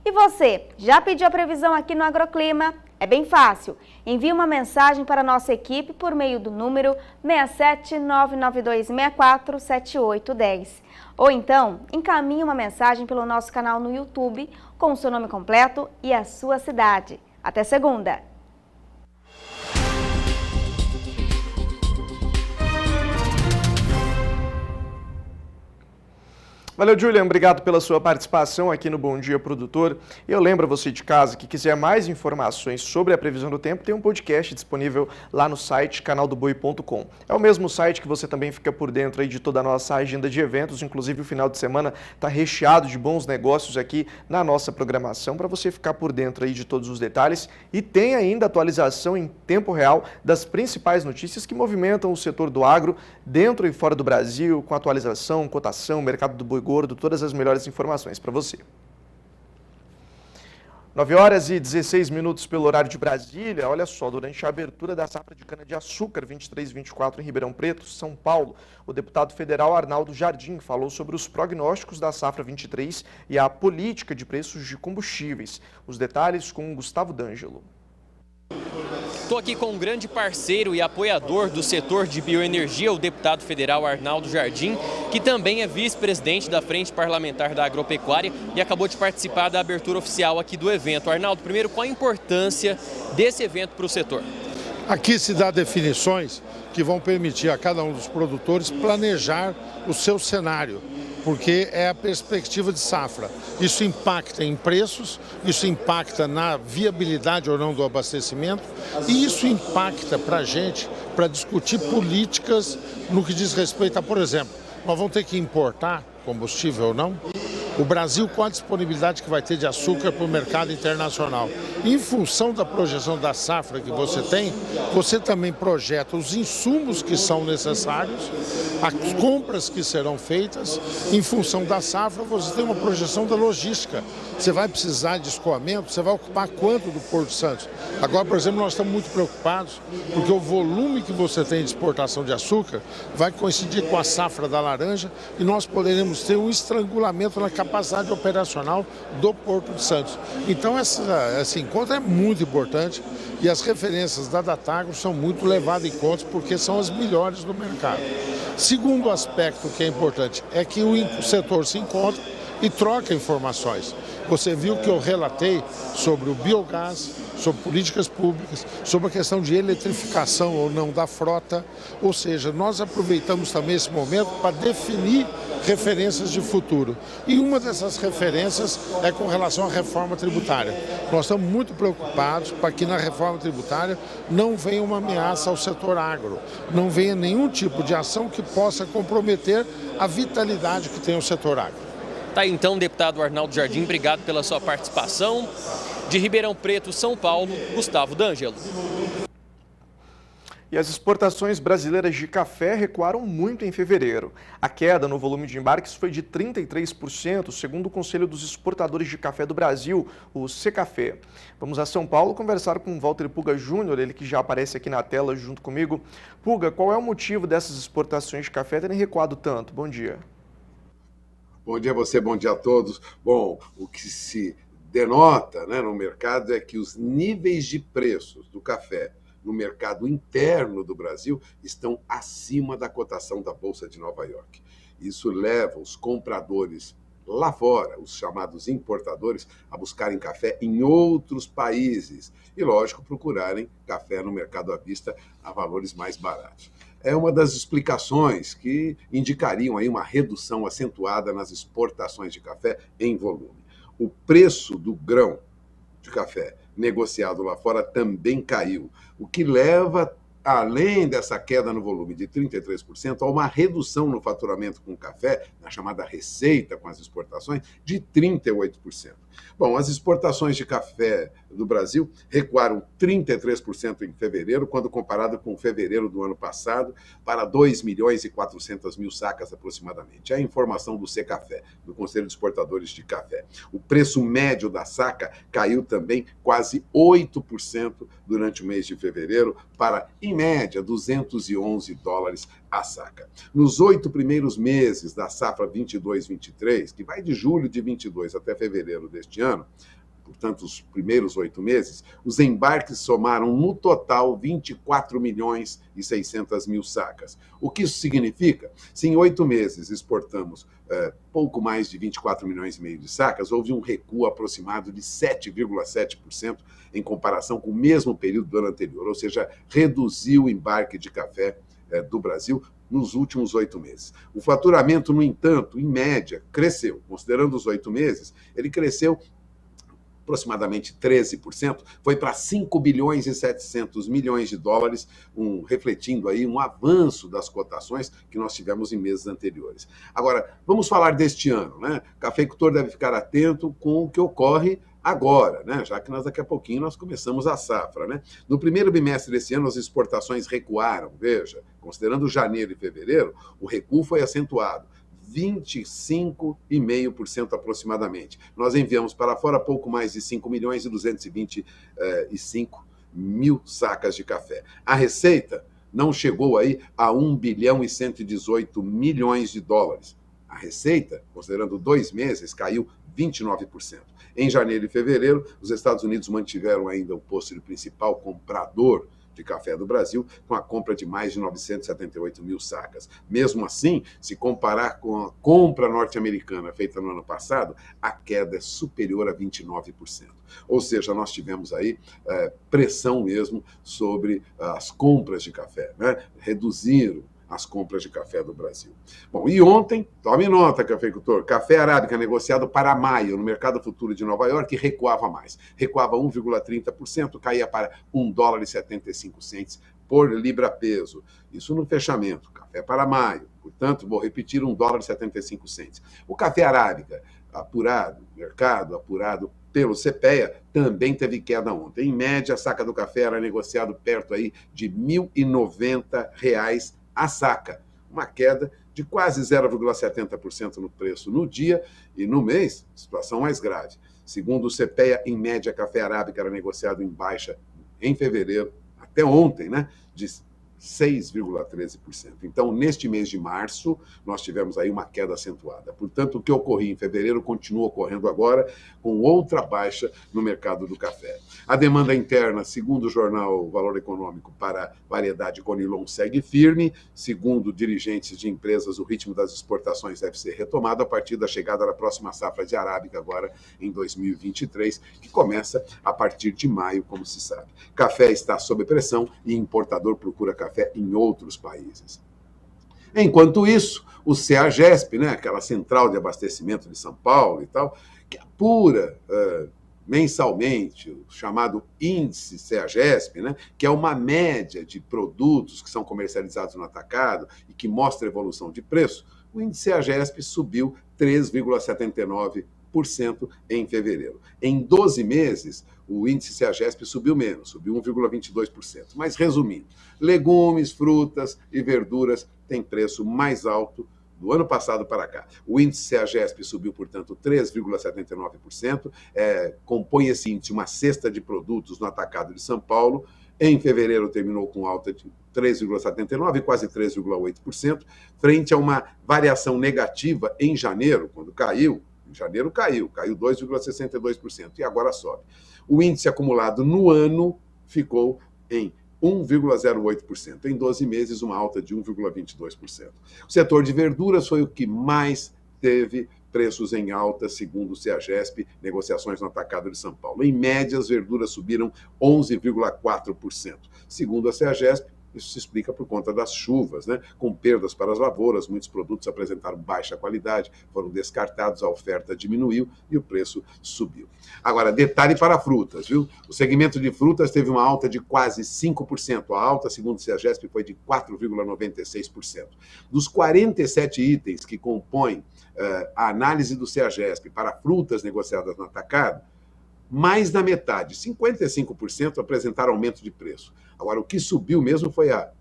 E você, já pediu a previsão aqui no Agroclima? É bem fácil. Envie uma mensagem para a nossa equipe por meio do número 67992647810. Ou então, encaminhe uma mensagem pelo nosso canal no YouTube com o seu nome completo e a sua cidade. Até segunda! Valeu, Julian. Obrigado pela sua participação aqui no Bom Dia Produtor. Eu lembro a você de casa que quiser mais informações sobre a previsão do tempo, tem um podcast disponível lá no site canaldoboi.com. É o mesmo site que você também fica por dentro aí de toda a nossa agenda de eventos, inclusive o final de semana está recheado de bons negócios aqui na nossa programação para você ficar por dentro aí de todos os detalhes e tem ainda atualização em tempo real das principais notícias que movimentam o setor do agro dentro e fora do Brasil, com atualização, cotação, mercado do boi gordo, todas as melhores informações para você. 9h16 pelo horário de Brasília. Olha só, durante a abertura da safra de cana-de-açúcar 23-24 em Ribeirão Preto, São Paulo, o deputado federal Arnaldo Jardim falou sobre os prognósticos da safra 23 e a política de preços de combustíveis. Os detalhes com Gustavo D'Angelo. Estou aqui com um grande parceiro e apoiador do setor de bioenergia, o deputado federal Arnaldo Jardim, que também é vice-presidente da Frente Parlamentar da Agropecuária e acabou de participar da abertura oficial aqui do evento. Arnaldo, primeiro, qual a importância desse evento para o setor? Aqui se dá definições que vão permitir a cada um dos produtores planejar o seu cenário, porque é a perspectiva de safra. Isso impacta em preços, isso impacta na viabilidade ou não do abastecimento e isso impacta para a gente, para discutir políticas no que diz respeito a, por exemplo, nós vamos ter que importar combustível ou não? O Brasil, qual a disponibilidade que vai ter de açúcar para o mercado internacional? Em função da projeção da safra que você tem, você também projeta os insumos que são necessários, as compras que serão feitas. Em função da safra, você tem uma projeção da logística. Você vai precisar de escoamento, você vai ocupar quanto do Porto Santos? Agora, por exemplo, nós estamos muito preocupados porque o volume que você tem de exportação de açúcar vai coincidir com a safra da laranja e nós poderemos ter um estrangulamento na capacidade operacional do Porto de Santos. Então, esse encontro é muito importante e as referências da Datagro são muito levadas em conta porque são as melhores do mercado. Segundo aspecto que é importante é que o setor se encontra e troca informações. Você viu que eu relatei sobre o biogás, sobre políticas públicas, sobre a questão de eletrificação ou não da frota. Ou seja, nós aproveitamos também esse momento para definir referências de futuro. E uma dessas referências é com relação à reforma tributária. Nós estamos muito preocupados para que na reforma tributária não venha uma ameaça ao setor agro, não venha nenhum tipo de ação que possa comprometer a vitalidade que tem o setor agro. Tá aí então, deputado Arnaldo Jardim, obrigado pela sua participação. De Ribeirão Preto, São Paulo, Gustavo D'Angelo. E as exportações brasileiras de café recuaram muito em fevereiro. A queda no volume de embarques foi de 33%, segundo o Conselho dos Exportadores de Café do Brasil, o Secafé. Vamos a São Paulo conversar com o Walter Puga Júnior, ele que já aparece aqui na tela junto comigo. Puga, qual é o motivo dessas exportações de café terem recuado tanto? Bom dia. Bom dia a você, bom dia a todos. Bom, o que se denota, né, no mercado é que os níveis de preços do café no mercado interno do Brasil estão acima da cotação da Bolsa de Nova York. Isso leva os compradores lá fora, os chamados importadores, a buscarem café em outros países e, lógico, procurarem café no mercado à vista a valores mais baratos. É uma das explicações que indicariam aí uma redução acentuada nas exportações de café em volume. O preço do grão de café negociado lá fora também caiu, o que leva, além dessa queda no volume de 33%, a uma redução no faturamento com café, na chamada receita com as exportações, de 38%. Bom, as exportações de café do Brasil recuaram 33% em fevereiro, quando comparado com fevereiro do ano passado, para 2.400.000 sacas aproximadamente. É a informação do Secafé, do Conselho de Exportadores de Café. O preço médio da saca caiu também quase 8% durante o mês de fevereiro, para, em média, $211 a saca. Nos 8 primeiros meses da safra 22-23, que vai de julho de 22 até fevereiro deste ano, portanto, os primeiros 8 meses, os embarques somaram no total 24.600.000 sacas. O que isso significa? Se em 8 meses exportamos pouco mais de 24 milhões e meio de sacas, houve um recuo aproximado de 7,7% em comparação com o mesmo período do ano anterior, ou seja, reduziu o embarque de café do Brasil nos últimos 8 meses. O faturamento, no entanto, em média, cresceu. Considerando os 8 meses, ele cresceu aproximadamente 13%, foi para 5 bilhões e 700 milhões de dólares, refletindo aí um avanço das cotações que nós tivemos em meses anteriores. Agora, vamos falar deste ano, né? O cafeicultor deve ficar atento com o que ocorre agora, né? Já que daqui a pouquinho nós começamos a safra, né? No primeiro bimestre desse ano, as exportações recuaram, veja, considerando janeiro e fevereiro, o recuo foi acentuado. 25,5% aproximadamente. Nós enviamos para fora pouco mais de 5.225.000 sacas de café. A receita não chegou aí a 1 bilhão e 118 milhões de dólares. A receita, considerando 2 meses, caiu 29%. Em janeiro e fevereiro, os Estados Unidos mantiveram ainda o posto de principal comprador de café do Brasil, com a compra de mais de 978.000 sacas. Mesmo assim, se comparar com a compra norte-americana feita no ano passado, a queda é superior a 29%. Ou seja, nós tivemos aí pressão mesmo sobre as compras de café, né? Reduziram as compras de café do Brasil. Bom, e ontem, tome nota, cafeicultor, café arábica negociado para maio no mercado futuro de Nova York recuava mais. Recuava 1,30%, caía para $1,75 por libra-peso. Isso no fechamento, café para maio. Portanto, vou repetir, $1,75. O café arábica apurado, mercado apurado pelo CPEA, também teve queda ontem. Em média, a saca do café era negociado perto aí de R$ 1.090 a saca, uma queda de quase 0,70% no preço no dia e no mês, situação mais grave. Segundo o CPEA, em média, café arábica era negociado em baixa em fevereiro, até ontem, né, de 6,13%. Então, neste mês de março, nós tivemos aí uma queda acentuada. Portanto, o que ocorria em fevereiro continua ocorrendo agora, com outra baixa no mercado do café. A demanda interna, segundo o jornal Valor Econômico, para variedade Conilon segue firme. Segundo dirigentes de empresas, o ritmo das exportações deve ser retomado a partir da chegada da próxima safra de arábica, agora em 2023, que começa a partir de maio, como se sabe. Café está sob pressão e importador procura café em outros países. Enquanto isso, o CEAGESP, né, aquela central de abastecimento de São Paulo e tal, que apura mensalmente o chamado índice CEAGESP, né, que é uma média de produtos que são comercializados no atacado e que mostra a evolução de preço, o índice CEAGESP subiu 3,79% em fevereiro. Em 12 meses, o índice CEAGESP subiu menos, subiu 1,22%. Mas, resumindo, legumes, frutas e verduras têm preço mais alto do ano passado para cá. O índice CEAGESP subiu, portanto, 3,79%. Compõe esse índice uma cesta de produtos no atacado de São Paulo, Em fevereiro terminou com alta de 3,79%, quase 3,8%, frente a uma variação negativa em janeiro, quando caiu. Em janeiro caiu 2,62% e agora sobe. O índice acumulado no ano ficou em 1,08%. Em 12 meses, uma alta de 1,22%. O setor de verduras foi o que mais teve preços em alta, segundo o CEAGESP, negociações no atacado de São Paulo. Em média, as verduras subiram 11,4%. Segundo a CEAGESP, isso se explica por conta das chuvas, né? Com perdas para as lavouras, muitos produtos apresentaram baixa qualidade, foram descartados, a oferta diminuiu e o preço subiu. Agora, detalhe para frutas, viu? O segmento de frutas teve uma alta de quase 5%. A alta, segundo o CEAGESP, foi de 4,96%. Dos 47 itens que compõem a análise do CEAGESP para frutas negociadas no atacado, mais da metade, 55%, apresentaram aumento de preço. Agora, o que subiu mesmo foi a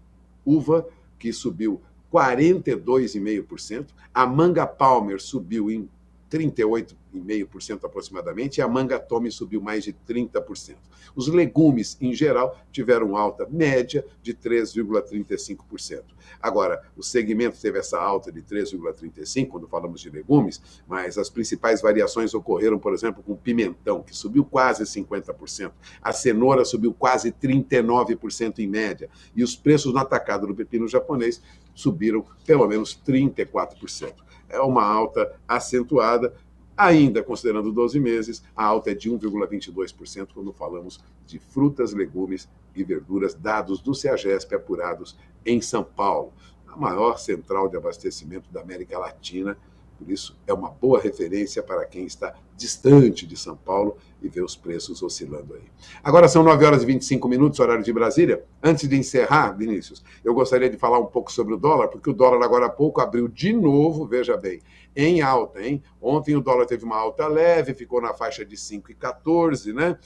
uva, que subiu 42,5%, a manga Palmer subiu em 38,5% aproximadamente, e a manga Tommy subiu mais de 30%. Os legumes, em geral, tiveram alta média de 3,35%. Agora, o segmento teve essa alta de 3,35% quando falamos de legumes, mas as principais variações ocorreram, por exemplo, com o pimentão, que subiu quase 50%. A cenoura subiu quase 39% em média. E os preços no atacado do pepino japonês subiram pelo menos 34%. É uma alta acentuada, ainda considerando 12 meses, a alta é de 1,22% quando falamos de frutas, legumes e verduras, dados do CEAGESP apurados em São Paulo, a maior central de abastecimento da América Latina. Por isso, é uma boa referência para quem está distante de São Paulo e vê os preços oscilando aí. Agora são 9h25, horário de Brasília. Antes de encerrar, Vinícius, eu gostaria de falar um pouco sobre o dólar, porque o dólar agora há pouco abriu de novo, veja bem, em alta, hein? Ontem o dólar teve uma alta leve, ficou na faixa de 5,14, né?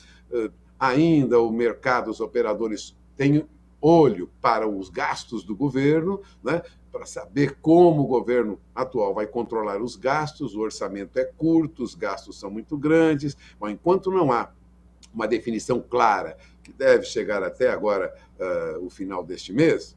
Ainda o mercado, os operadores têm olho para os gastos do governo, né? Para saber como o governo atual vai controlar os gastos. O orçamento é curto, os gastos são muito grandes, mas enquanto não há uma definição clara, que deve chegar até agora o final deste mês,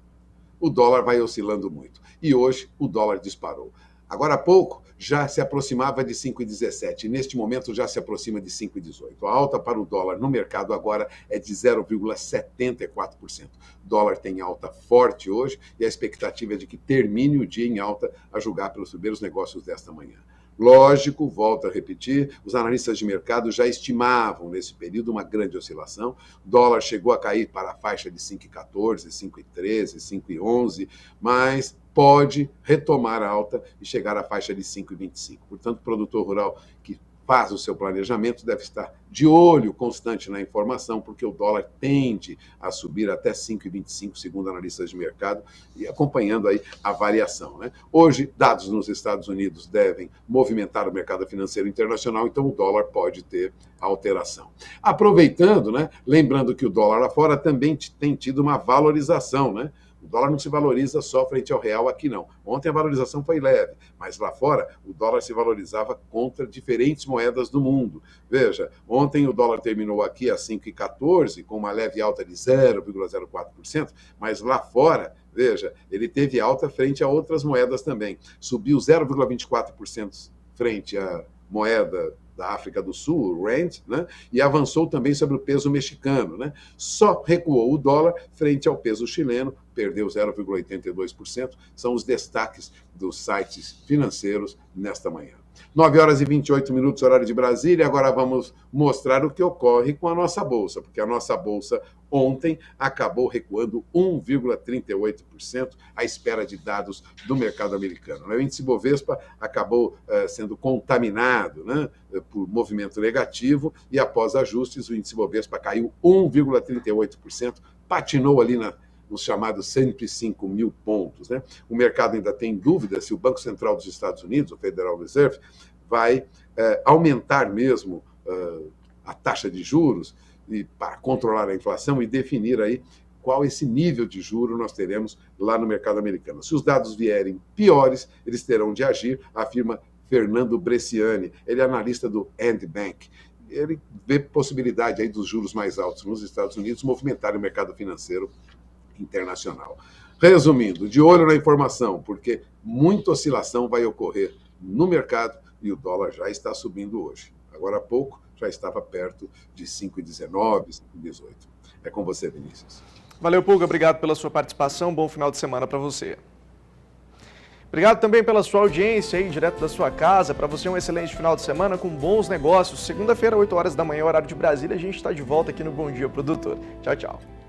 o dólar vai oscilando muito. E hoje o dólar disparou. Agora há pouco já se aproximava de 5,17, neste momento já se aproxima de 5,18. A alta para o dólar no mercado agora é de 0,74%. O dólar tem alta forte hoje e a expectativa é de que termine o dia em alta, a julgar pelos primeiros negócios desta manhã. Lógico, volto a repetir, os analistas de mercado já estimavam nesse período uma grande oscilação. O dólar chegou a cair para a faixa de 5,14, 5,13, 5,11, mas pode retomar a alta e chegar à faixa de 5,25. Portanto, o produtor rural que faz o seu planejamento deve estar de olho constante na informação, porque o dólar tende a subir até 5,25, segundo analistas de mercado, e acompanhando aí a variação, né? Hoje, dados nos Estados Unidos devem movimentar o mercado financeiro internacional, então o dólar pode ter alteração. Aproveitando, né, lembrando que o dólar lá fora também tem tido uma valorização, né? O dólar não se valoriza só frente ao real aqui, não. Ontem a valorização foi leve, mas lá fora o dólar se valorizava contra diferentes moedas do mundo. Veja, ontem o dólar terminou aqui a 5,14, com uma leve alta de 0,04%, mas lá fora, veja, ele teve alta frente a outras moedas também. Subiu 0,24% frente à moeda da África do Sul, o Rand, né? E avançou também sobre o peso mexicano, né? Só recuou o dólar frente ao peso chileno, perdeu 0,82%, são os destaques dos sites financeiros nesta manhã. 9h28, horário de Brasília. Agora vamos mostrar o que ocorre com a nossa Bolsa, porque a nossa Bolsa ontem acabou recuando 1,38% à espera de dados do mercado americano. O índice Bovespa acabou sendo contaminado, né, por movimento negativo e após ajustes o índice Bovespa caiu 1,38%, patinou ali nos chamados 105 mil pontos, né? O mercado ainda tem dúvida se o Banco Central dos Estados Unidos, o Federal Reserve, vai aumentar mesmo a taxa de juros para controlar a inflação e definir aí qual esse nível de juro nós teremos lá no mercado americano. Se os dados vierem piores, eles terão de agir, afirma Fernando Bresciani. Ele é analista do End Bank. ele vê possibilidade aí dos juros mais altos nos Estados Unidos movimentarem o mercado financeiro internacional. Resumindo, de olho na informação, porque muita oscilação vai ocorrer no mercado e o dólar já está subindo hoje. Agora há pouco já estava perto de 5,19, 5,18. É com você, Vinícius. Valeu, Pulga. Obrigado pela sua participação. Bom final de semana para você. Obrigado também pela sua audiência aí, direto da sua casa. Para você, um excelente final de semana com bons negócios. Segunda-feira, 8 horas da manhã, horário de Brasília, a gente está de volta aqui no Bom Dia Produtor. Tchau, tchau.